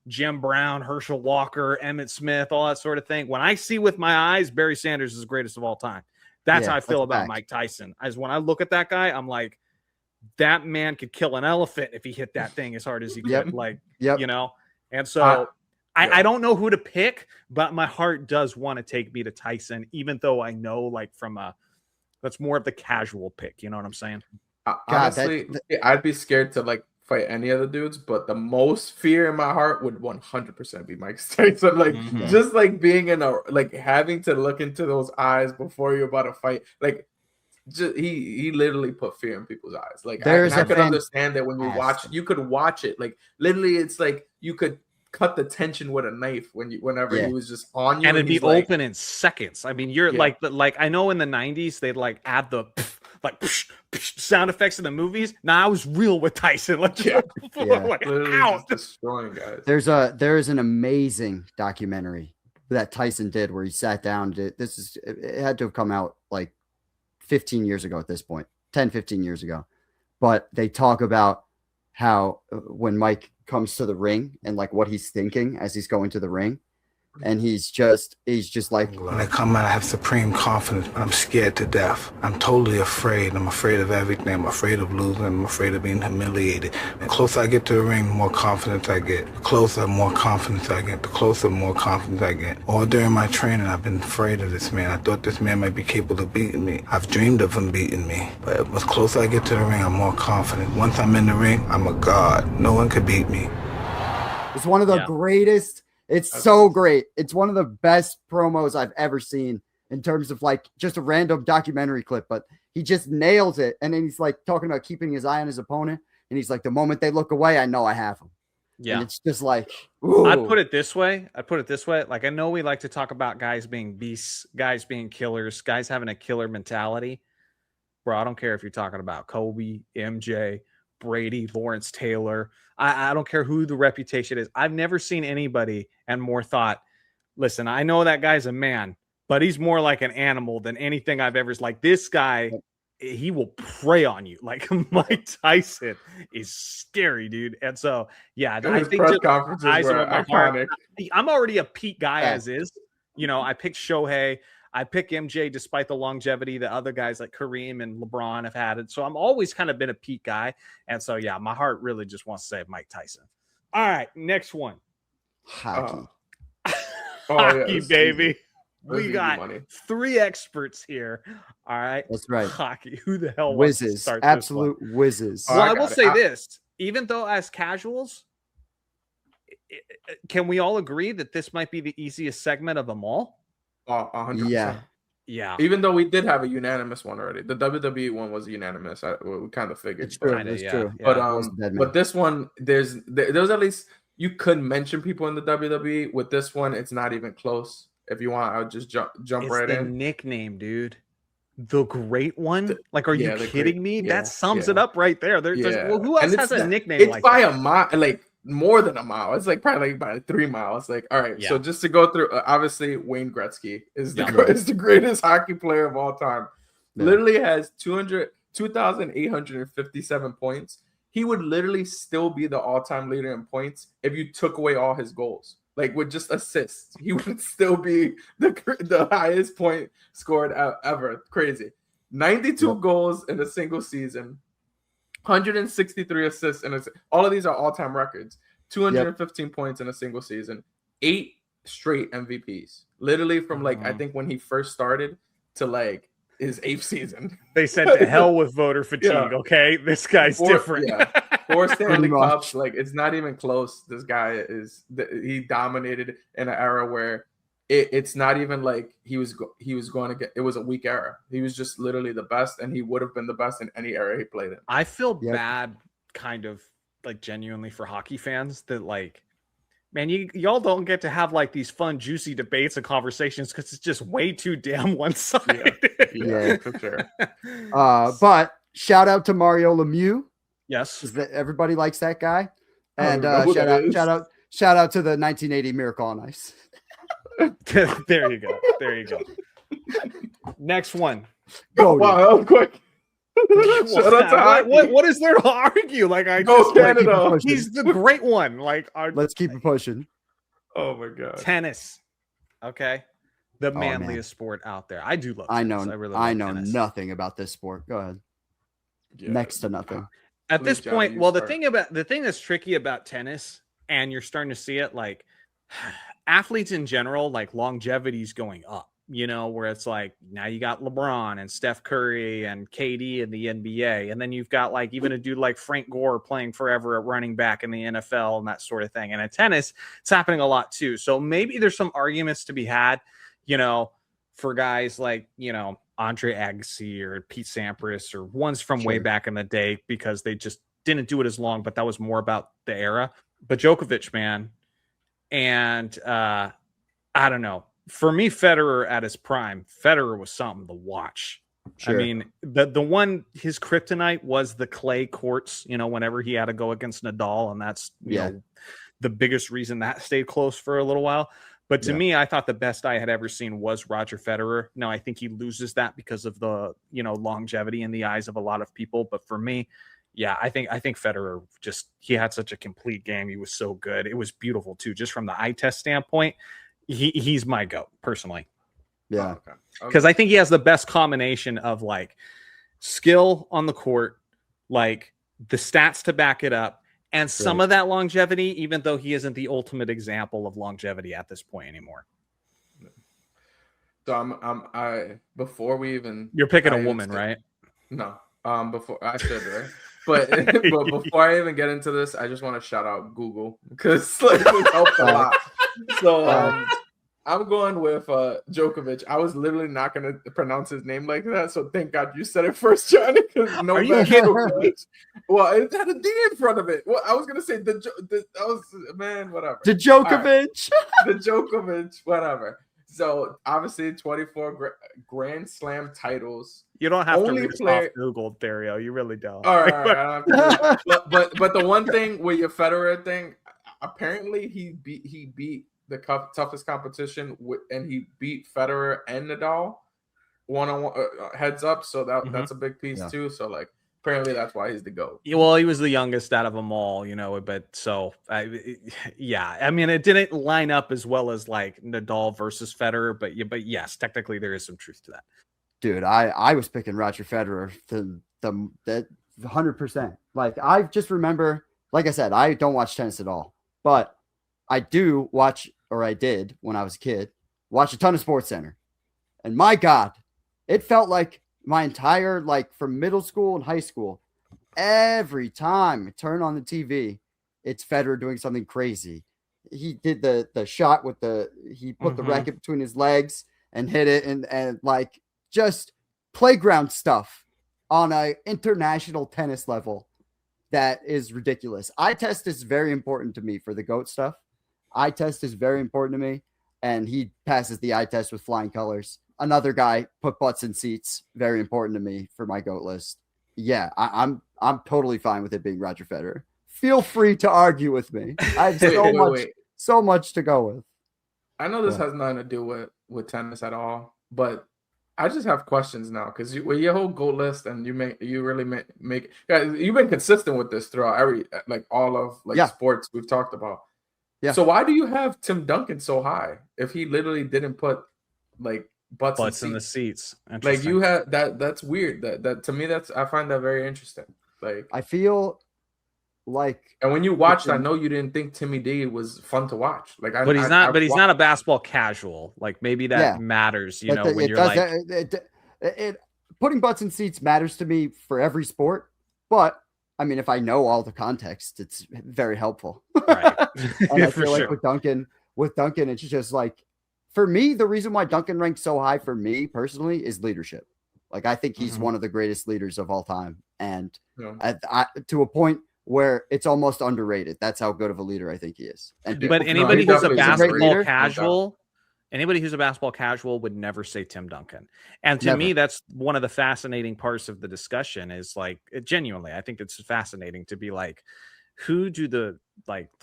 Jim Brown, Herschel Walker, Emmitt Smith, all that sort of thing. When I see with my eyes, Barry Sanders is the greatest of all time. That's how I feel about Mike Tyson. As when I look at that guy, I'm like, that man could kill an elephant if he hit that thing as hard as he could. And so I don't know who to pick, but my heart does want to take me to Tyson, even though I know, like, from a That's more of the casual pick. You know what I'm saying? Honestly, I'd be scared to like fight any of the dudes, but the most fear in my heart would 100% be Mike Tyson. Like just like being in a like having to look into those eyes before you're about to fight. Like just, he literally put fear in people's eyes. Like I could understand that when you could watch it. Like literally, it's like you could cut the tension with a knife whenever he was just on you, and it'd be open in seconds. I mean, you're like I know in the 90s they'd like add the like sound effects in the movies. Now I was real with Tyson. Like, like out destroying guys. There is an amazing documentary that Tyson did where he sat down. It had to have come out like 15 years ago at this point, 10-15 years ago. But they talk about how when Mike comes to the ring and like what he's thinking as he's going to the ring. And he's just like, when I come out, I have supreme confidence, but I'm scared to death. I'm totally afraid. I'm afraid of everything. I'm afraid of losing. I'm afraid of being humiliated. The closer I get to the ring, the more confidence I get. The closer, more confidence I get. The closer, more confidence I get. All during my training, I've been afraid of this man. I thought this man might be capable of beating me. I've dreamed of him beating me. But as closer I get to the ring, I'm more confident. Once I'm in the ring, I'm a god. No one could beat me. It's one of the greatest. It's so great. It's one of the best promos I've ever seen in terms of like just a random documentary clip, but he just nails it. And then he's like talking about keeping his eye on his opponent. And he's like, the moment they look away, I know I have him. Yeah. And it's just like, ooh. I'd put it this way. Like, I know we like to talk about guys being beasts, guys being killers, guys having a killer mentality. Bro, I don't care if you're talking about Kobe, MJ, Brady, Lawrence Taylor. I don't care who the reputation is. I've never seen anybody and more thought, listen, I know that guy's a man, but he's more like an animal than anything I've ever. Like this guy, he will prey on you. Like Mike Tyson is scary, dude. And so, yeah, I think press conferences were iconic. I'm already a Pete guy as is. You know, I picked Shohei. I pick MJ despite the longevity the other guys like Kareem and LeBron have had it. So I'm always kind of been a Pete guy. And so, yeah, my heart really just wants to say Mike Tyson. All right, next one. Hockey. Hockey, baby. We got 3 experts here. All right. That's right. Hockey. Who the hell whizzes? Absolute whizzes. Well, I will say this. Even though as casuals, can we all agree that this might be the easiest segment of them all? 100%. Yeah. Even though we did have a unanimous one already, the WWE one was unanimous. We kind of figured. It's true. It's true. But this one, there's at least you could mention people in the WWE. With this one, it's not even close. If you want, I'll just jump right in. Nickname, dude. The Great One. Like, are you kidding me? That sums it up right there. Well, who else has a nickname? It's like by a mile, like. More than a mile. It's like probably like by 3 miles. Like, all right. So just to go through, obviously Wayne Gretzky is the greatest hockey player of all time. Yeah. Literally has 2,857 points. He would literally still be the all-time leader in points if you took away all his goals. Like with just assists, he would still be the highest point scored ever. Crazy. 92 goals in a single season. 163 assists, and all of these are all-time records. 215 points in a single season. 8 straight MVPs. Literally from like I think when he first started to like his 8th season. They said to hell with voter fatigue. Okay, this guy's different. 4 Stanley Cups. Like it's not even close. This guy he dominated in an era where it's not even like he was going to get. It was a weak era. He was just literally the best, and he would have been the best in any era he played in. I feel bad, kind of like genuinely for hockey fans that like, man, y'all don't get to have like these fun, juicy debates and conversations because it's just way too damn one-sided. Yeah, for sure. But shout out to Mario Lemieux. Yes, everybody likes that guy, and shout out to the 1980 Miracle on Ice. There you go. Next one. Go! Wow, that was quick. Shout out to what is there to argue? Like Canada. He's the great one. Like let's keep it pushing. Oh my god. Tennis. Okay. The manliest sport out there. I do love tennis. I know tennis. Nothing about this sport. Go ahead. Yeah. Next to nothing. At this point, the thing that's tricky about tennis, and you're starting to see it, like athletes in general, like longevity is going up. you know, where it's like now you got LeBron and Steph Curry and KD in the NBA. And then you've got like even a dude like Frank Gore playing forever at running back in the NFL and that sort of thing. And in tennis, it's happening a lot too. So maybe there's some arguments to be had, you know, for guys like, you know, Andre Agassi or Pete Sampras or ones from way back in the day, because they just didn't do it as long, but that was more about the era. But Djokovic, man, and I don't know. For me, Federer at his prime, Federer was something to watch. Sure. I mean, the one, his kryptonite was the clay courts, you know, whenever he had to go against Nadal. And that's, you know, the biggest reason that stayed close for a little while. But to me, I thought the best I had ever seen was Roger Federer. Now, I think he loses that because of the, you know, longevity in the eyes of a lot of people. But for me, yeah, I think Federer just, he had such a complete game. He was so good. It was beautiful too, just from the eye test standpoint. He's my GOAT personally. Yeah. Because I think he has the best combination of like skill on the court, like the stats to back it up, and some of that longevity, even though he isn't the ultimate example of longevity at this point anymore. So I before we even, you're picking a woman, right? No. Before I should, right? But before I even get into this, I just want to shout out Google, because like it helped a lot. So I'm going with Djokovic. I was literally not going to pronounce his name like that, so thank God you said it first, Johnny. No, are you kidding? Well, it had a D in front of it. Well, I was going to say whatever. The Djokovic. Right. The Djokovic, whatever. So obviously 24 Grand Slam titles. You don't have to read this off Google, Dario. You really don't. All right. I don't have to but the one thing with your Federer thing, apparently he beat the toughest competition, and he beat Federer and Nadal one-on-one heads up. So that's a big piece too. So like apparently that's why he's the GOAT. Well, he was the youngest out of them all, you know. But so I mean, it didn't line up as well as like Nadal versus Federer, but yes, technically there is some truth to that. Dude, I was picking Roger Federer the 100%. Like I just remember, like I said, I don't watch tennis at all, but I do watch, or I did when I was a kid, watch a ton of SportsCenter. And my God, it felt like my entire, like from middle school and high school, every time I turn on the TV, it's Federer doing something crazy. He did the shot with he put the racket between his legs and hit it, and like just playground stuff on a international tennis level that is ridiculous. Eye test is very important to me for the GOAT stuff. Eye test is very important to me, and he passes the eye test with flying colors. Another guy put butts in seats, very important to me for my GOAT list. Yeah, I'm totally fine with it being Roger Federer. Feel free to argue with me. I have so much to go with. I know this has nothing to do with tennis at all, but I just have questions now, because with your whole GOAT list, and you've been consistent with this throughout all of sports we've talked about. Yeah. So why do you have Tim Duncan so high if he literally didn't put like butts in the seats? Like you had that's weird. That to me, I find that very interesting. Like I feel like, and when you watched, I know you didn't think Timmy D was fun to watch. Like, but he's not. But he's not a basketball casual. Like maybe that matters. You know, when you're like putting butts in seats matters to me for every sport. But I mean, if I know all the context, it's very helpful. Right. And I feel like with Duncan, it's just like, for me, the reason why Duncan ranks so high for me personally is leadership. Like I think he's one of the greatest leaders of all time, and to a point where it's almost underrated. That's how good of a leader I think he is. But anybody who's a basketball casual, would never say Tim Duncan. And to me, that's one of the fascinating parts of the discussion is like, genuinely, I think it's fascinating to be like, who do the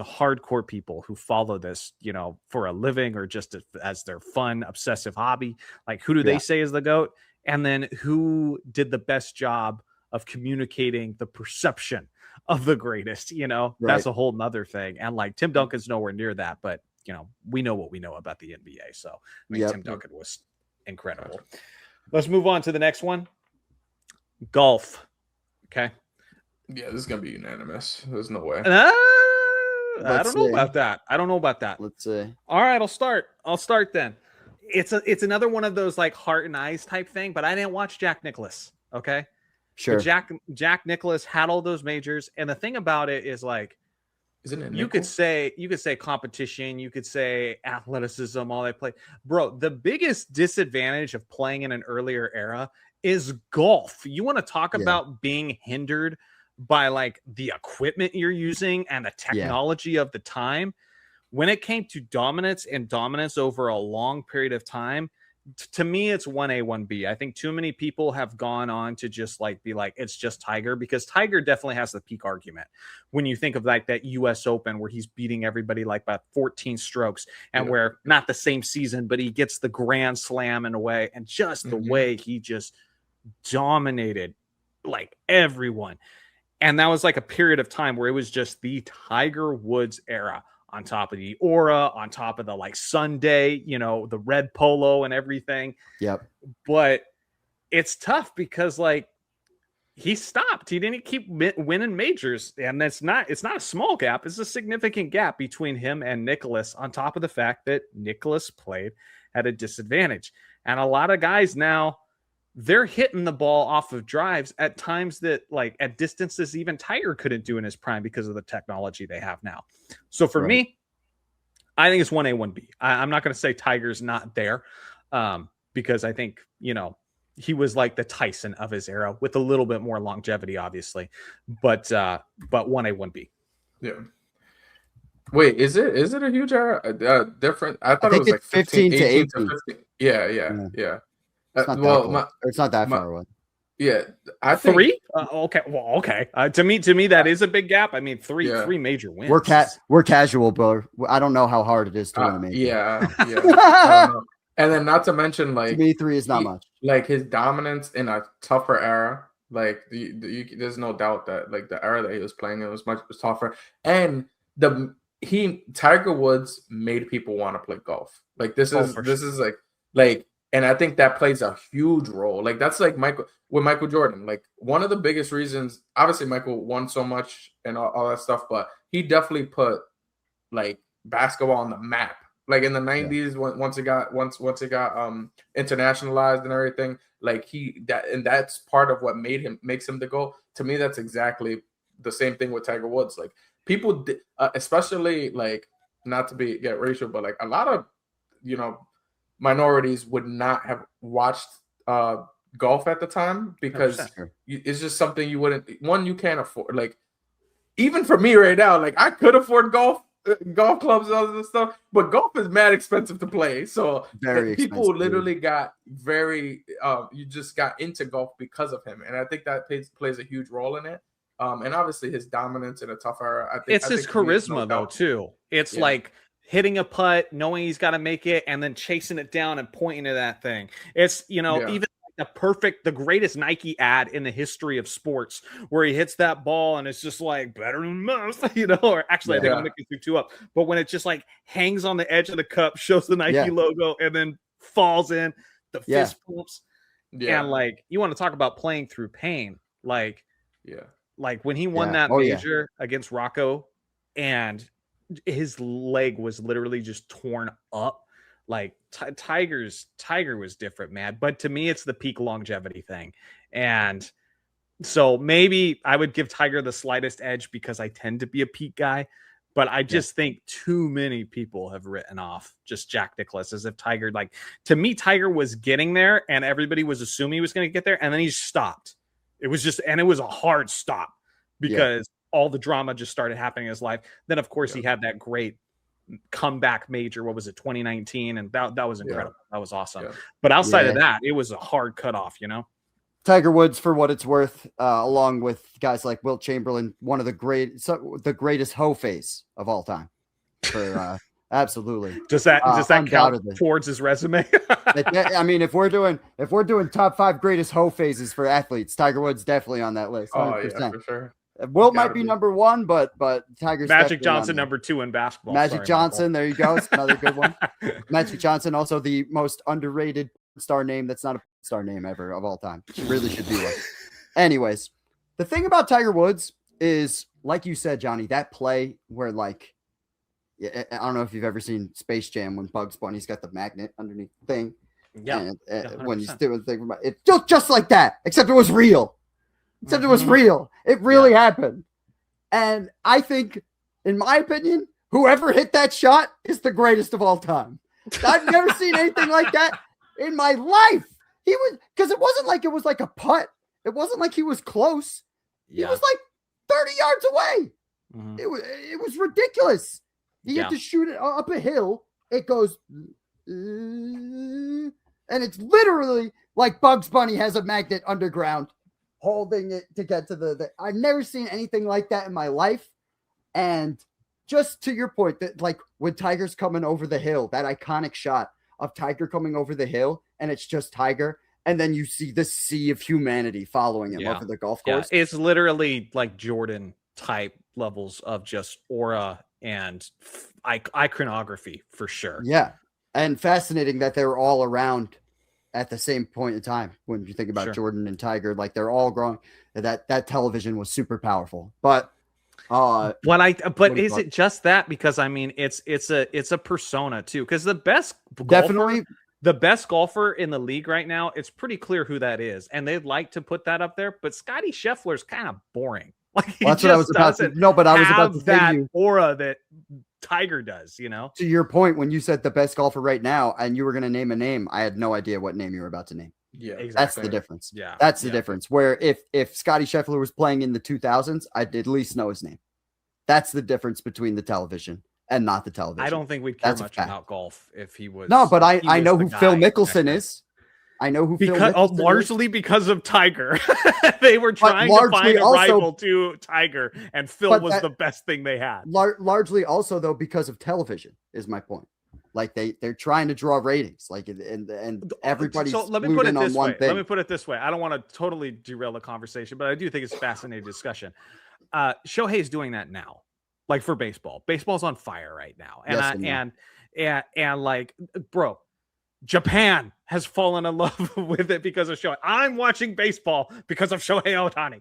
hardcore people who follow this, you know, for a living or just as their fun, obsessive hobby, like who do they say is the GOAT? And then who did the best job of communicating the perception of the greatest, you know? That's a whole nother thing. And like Tim Duncan's nowhere near that, but you know, we know what we know about the NBA. So I mean, Tim Duncan was incredible. Let's move on to the next one. Golf. Okay. Yeah, this is gonna be unanimous. There's no way. I don't know about that. Let's see. All right, I'll start then. it's another one of those like heart and eyes type thing, but I didn't watch Jack Nicklaus. Okay. Sure. But Jack Nicklaus had all those majors. And the thing about it is like, Isn't it? you could say competition, you could say athleticism, all they play. Bro, the biggest disadvantage of playing in an earlier era is golf. You want to talk about being hindered by like the equipment you're using and the technology of the time. When it came to dominance over a long period of time, to me, it's 1A, 1B. I think too many people have gone on to just like be like, it's just Tiger, because Tiger definitely has the peak argument. When you think of like that US Open where he's beating everybody like by 14 strokes and where not the same season, but he gets the Grand Slam in a way, and just the way he just dominated like everyone. And that was like a period of time where it was just the Tiger Woods era. On top of the aura, on top of the like Sunday, you know, the red polo and everything. Yep. But it's tough because like he stopped. He didn't keep winning majors. And it's not a small gap. It's a significant gap between him and Nicklaus, on top of the fact that Nicklaus played at a disadvantage. And a lot of guys now, they're hitting the ball off of drives at times that like at distances even Tiger couldn't do in his prime because of the technology they have now. So for me, I think it's 1A, 1B. I'm not going to say Tiger's not there because I think, you know, he was like the Tyson of his era with a little bit more longevity, obviously, but 1A, 1B. Yeah. Wait, is it a huge era? Different? I thought it was like 15 to 18. To 15. Yeah. It's not it's not that far away. Yeah, I think 3. Okay. To me, that is a big gap. I mean, three major wins. We're casual, bro. I don't know how hard it is to win a major. Yeah. And then not to mention, like, to me, 3 is not much. Like his dominance in a tougher era. Like, there's no doubt that like the era that he was playing, it was much tougher. And Tiger Woods made people want to play golf. Like this is like. And I think that plays a huge role. Like that's like Michael Jordan. Like one of the biggest reasons, obviously Michael won so much and all that stuff, but he definitely put like basketball on the map. Like in the 90s, once it got internationalized and everything, like that's part of what makes him the GOAT. To me, that's exactly the same thing with Tiger Woods. Like people, especially like not to get racial, but like a lot of minorities would not have watched golf at the time because it's just something you can't afford. Like even for me right now, like I could afford golf clubs and all this stuff, but golf is mad expensive to play. So people literally got you just got into golf because of him, and I think that plays a huge role in it. And obviously his dominance in a tough era. I think his charisma though too. It's like hitting a putt, knowing he's got to make it, and then chasing it down and pointing to that thing. It's, even the greatest Nike ad in the history of sports, where he hits that ball and it's just like better than most, or actually I think I'm making two up. But when it just like hangs on the edge of the cup, shows the Nike logo, and then falls in, the fist pumps. Yeah. And like, you want to talk about playing through pain. Like when he won that major against Rocco and his leg was literally just torn up. Like Tiger was different, man. But to me, it's the peak longevity thing. And so maybe I would give Tiger the slightest edge because I tend to be a peak guy. But I just think too many people have written off just Jack Nicklaus as if Tiger, like, to me, Tiger was getting there and everybody was assuming he was going to get there. And then he stopped. It was a hard stop because all the drama just started happening in his life. Then, of course, he had that great comeback major. What was it, 2019? And that was incredible. That was awesome. Yeah. But outside of that, it was a hard cutoff, Tiger Woods, for what it's worth, along with guys like Wilt Chamberlain, one of the greatest hoe face of all time. For absolutely. Does that count towards his resume? I mean, if we're doing top 5 greatest hoe phases for athletes, Tiger Woods definitely on that list. 100%. Oh yeah, for sure. Wilt might be number 1, but Tiger's Magic Johnson number 2 in basketball. Magic Johnson, there you go. It's another good one. Magic Johnson, also the most underrated star name that's not a star name ever of all time. It really should be one. Anyways, the thing about Tiger Woods is, like you said, Johnny, that play where like I don't know if you've ever seen Space Jam when Bugs Bunny's got the magnet underneath the thing. Yeah. And when he's doing things about it, just like that, except it was real. Except it was real. It really happened. And I think, in my opinion, whoever hit that shot is the greatest of all time. I've never seen anything like that in my life. He was, because it wasn't like it was like a putt. It wasn't like he was close. He was like 30 yards away. It was ridiculous. He had to shoot it up a hill. It goes, and it's literally like Bugs Bunny has a magnet underground holding it to get to the I've never seen anything like that in my life. And just to your point, that like when Tiger's coming over the hill, that iconic shot of Tiger coming over the hill, and it's just Tiger, and then you see the sea of humanity following him over the golf course. It's literally like Jordan type levels of just aura and iconography for sure. Yeah. And fascinating that they were all around at the same point in time. When you think about Jordan and Tiger, like they're all growing, that television was super powerful. But is it just that? Because I mean, it's a persona too. Because the best golfer in the league right now, it's pretty clear who that is, and they'd like to put that up there. But Scotty Scheffler's kind of boring. Like that's what I was about to. No, but I was about to say that aura that Tiger does. To your point, when you said the best golfer right now, and you were going to name a name, I had no idea what name you were about to name. Yeah, exactly. That's the difference. Yeah, that's the difference. Where if Scotty Scheffler was playing in the 2000s, I'd at least know his name. That's the difference between the television and not the television. I don't think we'd care much about golf if he was. No, but I know who Phil Mickelson is. I know who Phil Mickelson largely is. Because of Tiger. They were trying to find a rival to Tiger, and Phil was the best thing they had. Largely also, though, because of television is my point. Like they're trying to draw ratings, like and everybody's let me put it this way. Thing. Let me put it this way. I don't want to totally derail the conversation, but I do think it's a fascinating discussion. Shohei's doing that now, like for baseball. Baseball's on fire right now, and like, bro, Japan has fallen in love with it because of Shohei. I'm watching baseball because of Shohei Ohtani.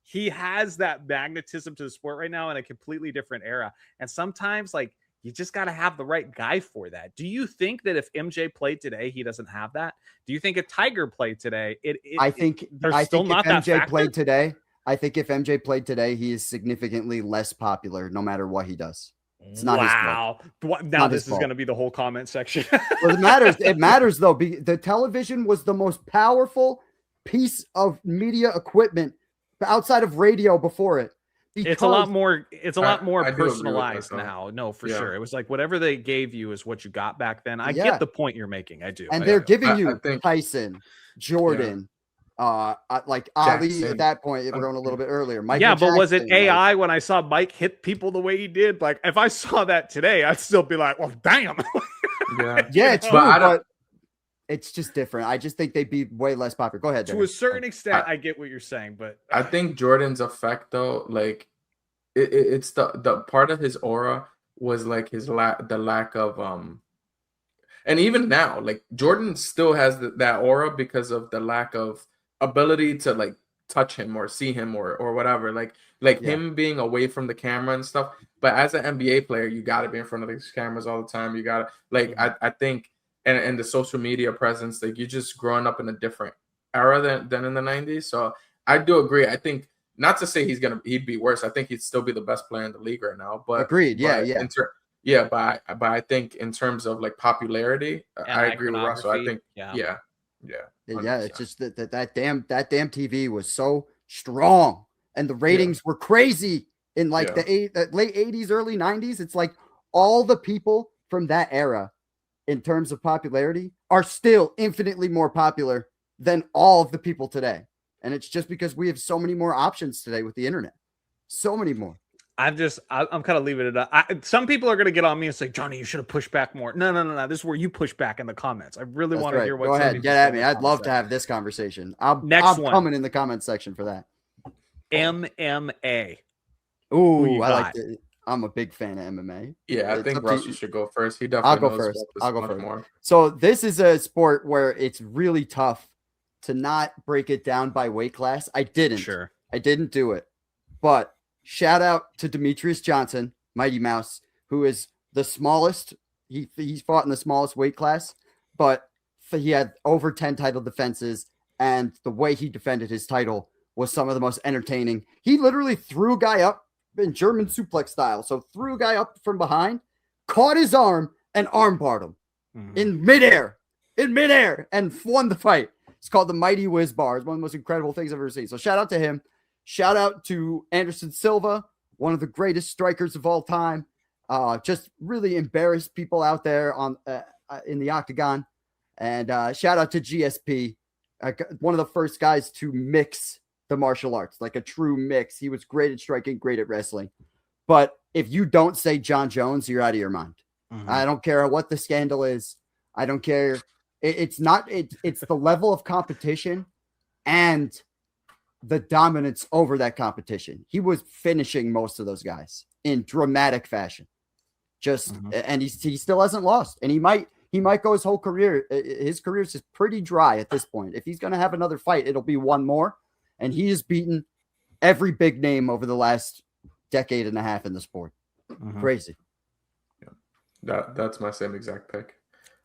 He has that magnetism to the sport right now in a completely different era. And sometimes, like, you just got to have the right guy for that. Do you think that if MJ played today, he doesn't have that? Do you think if Tiger played today, I think if MJ played today, I think if MJ played today, he is significantly less popular no matter what he does. It's not his fault. Now this is going to be the whole comment section. Well, it matters. It matters though. The television was the most powerful piece of media equipment outside of radio before it. It's a lot more personalized now. No, for sure. It was like whatever they gave you is what you got back then. I get the point you're making. I do. And they're giving you Tyson, Jordan, like Ali Jackson. At that point, we're going a little bit earlier. Michael Jackson, but was it AI when I saw Mike hit people the way he did? Like, if I saw that today, I'd still be like, well, damn. It's true, but it's just different. I just think they'd be way less popular. Go ahead. To a certain extent, I get what you're saying, but I think Jordan's effect, though, like it's the part of his aura was like the lack of and even now, like Jordan still has that aura because of the lack of ability to like touch him or see him or whatever, like him being away from the camera and stuff. But as an NBA player, you got to be in front of these cameras all the time. You got to I think and the social media presence, like you're just growing up in a different era than in the 90s. So I do agree. I think not to say he'd be worse. I think he'd still be the best player in the league right now. But agreed. But I think in terms of like popularity, I agree with Russell. I think it's just that damn TV was so strong, and the ratings were crazy in like the late 80s, early 90s. It's like all the people from that era in terms of popularity are still infinitely more popular than all of the people today. And it's just because we have so many more options today with the internet. So many more. I'm kind of leaving it up. Some people are going to get on me and say, Johnny, you should have pushed back more. No. This is where you push back in the comments. I really want to hear what. Go ahead, get at me. I'd love to have this conversation. I'm coming in the comment section for that. MMA. Ooh, I like it. I'm a big fan of MMA. Yeah, I think Russell should go first. He definitely I'll go first. More. So this is a sport where it's really tough to not break it down by weight class. I didn't do it, but shout out to Demetrius Johnson, Mighty Mouse, who is the smallest. He's fought in the smallest weight class, but he had over 10 title defenses, and the way he defended his title was some of the most entertaining. He literally threw a guy up in German suplex style. So threw a guy up from behind, caught his arm, and armbarred him in midair, and won the fight. It's called the Mighty Whiz Bar. It's one of the most incredible things I've ever seen. So shout out to him. Shout out to Anderson Silva, one of the greatest strikers of all time. Just really embarrassed people out there on in the octagon. And shout out to GSP, one of the first guys to mix the martial arts, like a true mix. He was great at striking, great at wrestling. But if you don't say John Jones, you're out of your mind. I don't care what the scandal is. I don't care. It's the level of competition and the dominance over that competition. He was finishing most of those guys in dramatic fashion. And he still hasn't lost. And he might go his whole career. His career is just pretty dry at this point. If he's going to have another fight, it'll be one more. And he has beaten every big name over the last decade and a half in the sport. Crazy. Yeah. That's my same exact pick.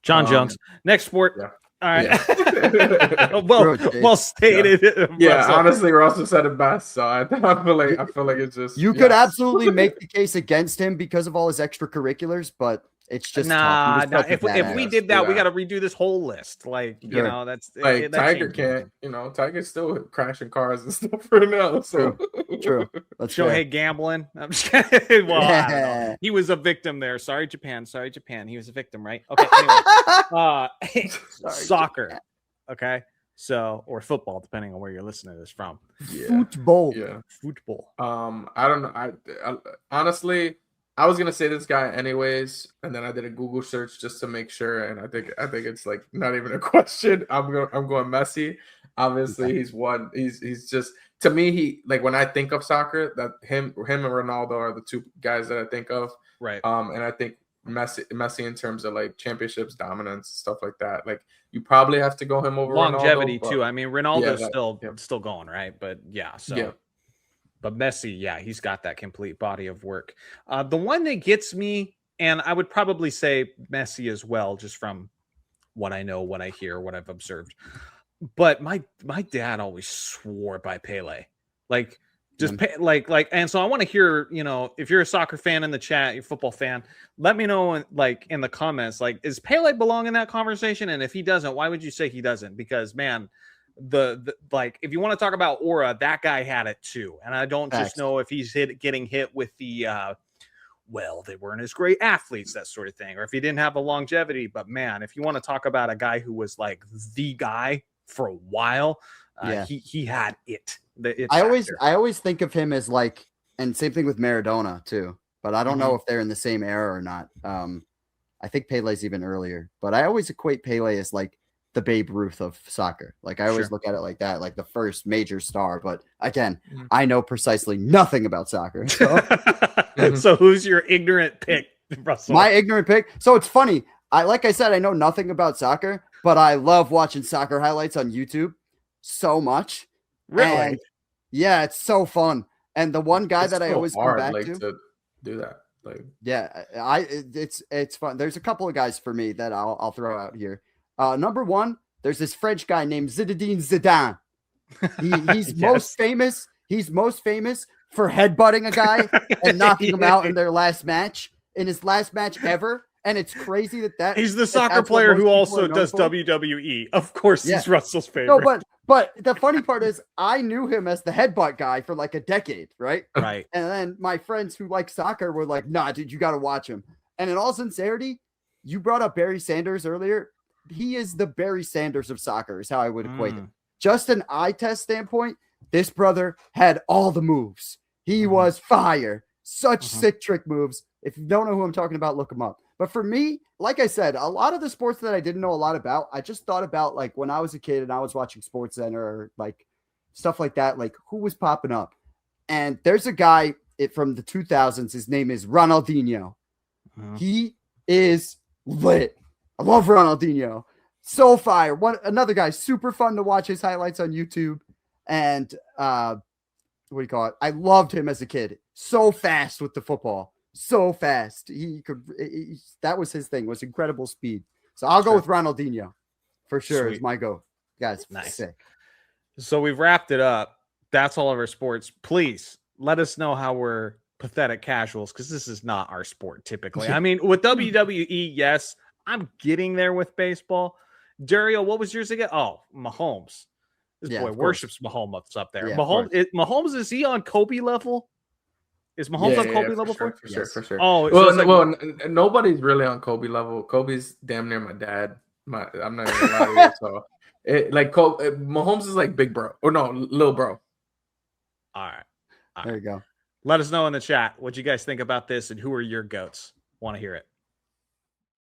John Jones. Next sport. Yeah. All right. Yeah. well stated. Yeah, honestly, Russell said it best. So I feel like it's just you could absolutely make the case against him because of all his extracurriculars, but it's just nah. If we did that, we got to redo this whole list. Like you know, that's like Tiger can't. You know, Tiger's still crashing cars and stuff right now. So true. Let's Shohei gambling. I'm just kidding. Well, I don't know. He was a victim there. Sorry, Japan. He was a victim, right? Okay. Anyway, soccer. Japan. Okay. So, or football, depending on where you're listening to this from. Yeah. Football. Yeah. Football. I don't know. I honestly, I was gonna say this guy anyways, and then I did a Google search just to make sure, and I think it's like not even a question. I'm going Messi. Obviously, he's one. He's just, to me, he, like, when I think of soccer, that him and Ronaldo are the two guys that I think of. Right. And I think Messi in terms of like championships, dominance, stuff like that. Like, you probably have to go him over longevity Ronaldo, too. I mean, Ronaldo's still going, right? But yeah, so. Yeah. But Messi, yeah, he's got that complete body of work. The one that gets me, and I would probably say Messi as well, just from what I know, what I hear, what I've observed. But my dad always swore by Pele, like just and so I want to hear, you know, if you're a soccer fan in the chat, you're a football fan, let me know in the comments, like, is Pele belong in that conversation? And if he doesn't, why would you say he doesn't? Because man, the like, if you want to talk about aura, that guy had it too. And I don't just know if he's getting hit with the well, they weren't as great athletes, that sort of thing, or if he didn't have the longevity. But man, if you want to talk about a guy who was like the guy for a while, he had it. I always think of him as like, and same thing with Maradona too, but I don't know if they're in the same era or not. I think Pele's even earlier, but I always equate Pele as like the Babe Ruth of soccer. Like, I always look at it like that, like the first major star. But again, I know precisely nothing about soccer. So, so who's your ignorant pick, Russell? My ignorant pick. So it's funny. Like I said, I know nothing about soccer, but I love watching soccer highlights on YouTube so much. Really? And yeah, it's so fun. And the one guy that I always come back to do that. Like, yeah, it's fun. There's a couple of guys for me that I'll throw out here. Number one, there's this French guy named Zinedine Zidane. He's most famous. He's most famous for headbutting a guy and knocking him out in their last match, in his last match ever. And it's crazy that he's the soccer player who also does WWE. Of course, he's Russell's favorite. No, but the funny part is, I knew him as the headbutt guy for like a decade, right? Right. And then my friends who like soccer were like, "Nah, dude, you got to watch him." And in all sincerity, you brought up Barry Sanders earlier. He is the Barry Sanders of soccer, is how I would equate it. Just an eye test standpoint, this brother had all the moves. He was fire. Such sick trick moves. If you don't know who I'm talking about, look him up. But for me, like I said, a lot of the sports that I didn't know a lot about, I just thought about, like, when I was a kid and I was watching SportsCenter or like stuff like that, like who was popping up. And there's a guy from the 2000s. His name is Ronaldinho. He is lit. I love Ronaldinho. So fire. Another guy, super fun to watch his highlights on YouTube. And what do you call it? I loved him as a kid. So fast with the football. so fast. That was his thing, was incredible speed. So I'll go with Ronaldinho for sure. Is my go. Guys, nice. Sick. So we've wrapped it up. That's all of our sports. Please let us know how we're pathetic casuals, because this is not our sport typically. I mean, with WWE, yes, I'm getting there with baseball. Dario, what was yours again? Oh, Mahomes. This boy worships Mahomes up there. Yeah, Mahomes, is he on Kobe level? Is Mahomes on Kobe level for sure? Oh, well, nobody's really on Kobe level. Kobe's damn near my dad. I'm not even gonna lie to you. So, Mahomes is like big bro, or no, little bro. All right. There you go. Let us know in the chat what you guys think about this and who are your goats. Want to hear it.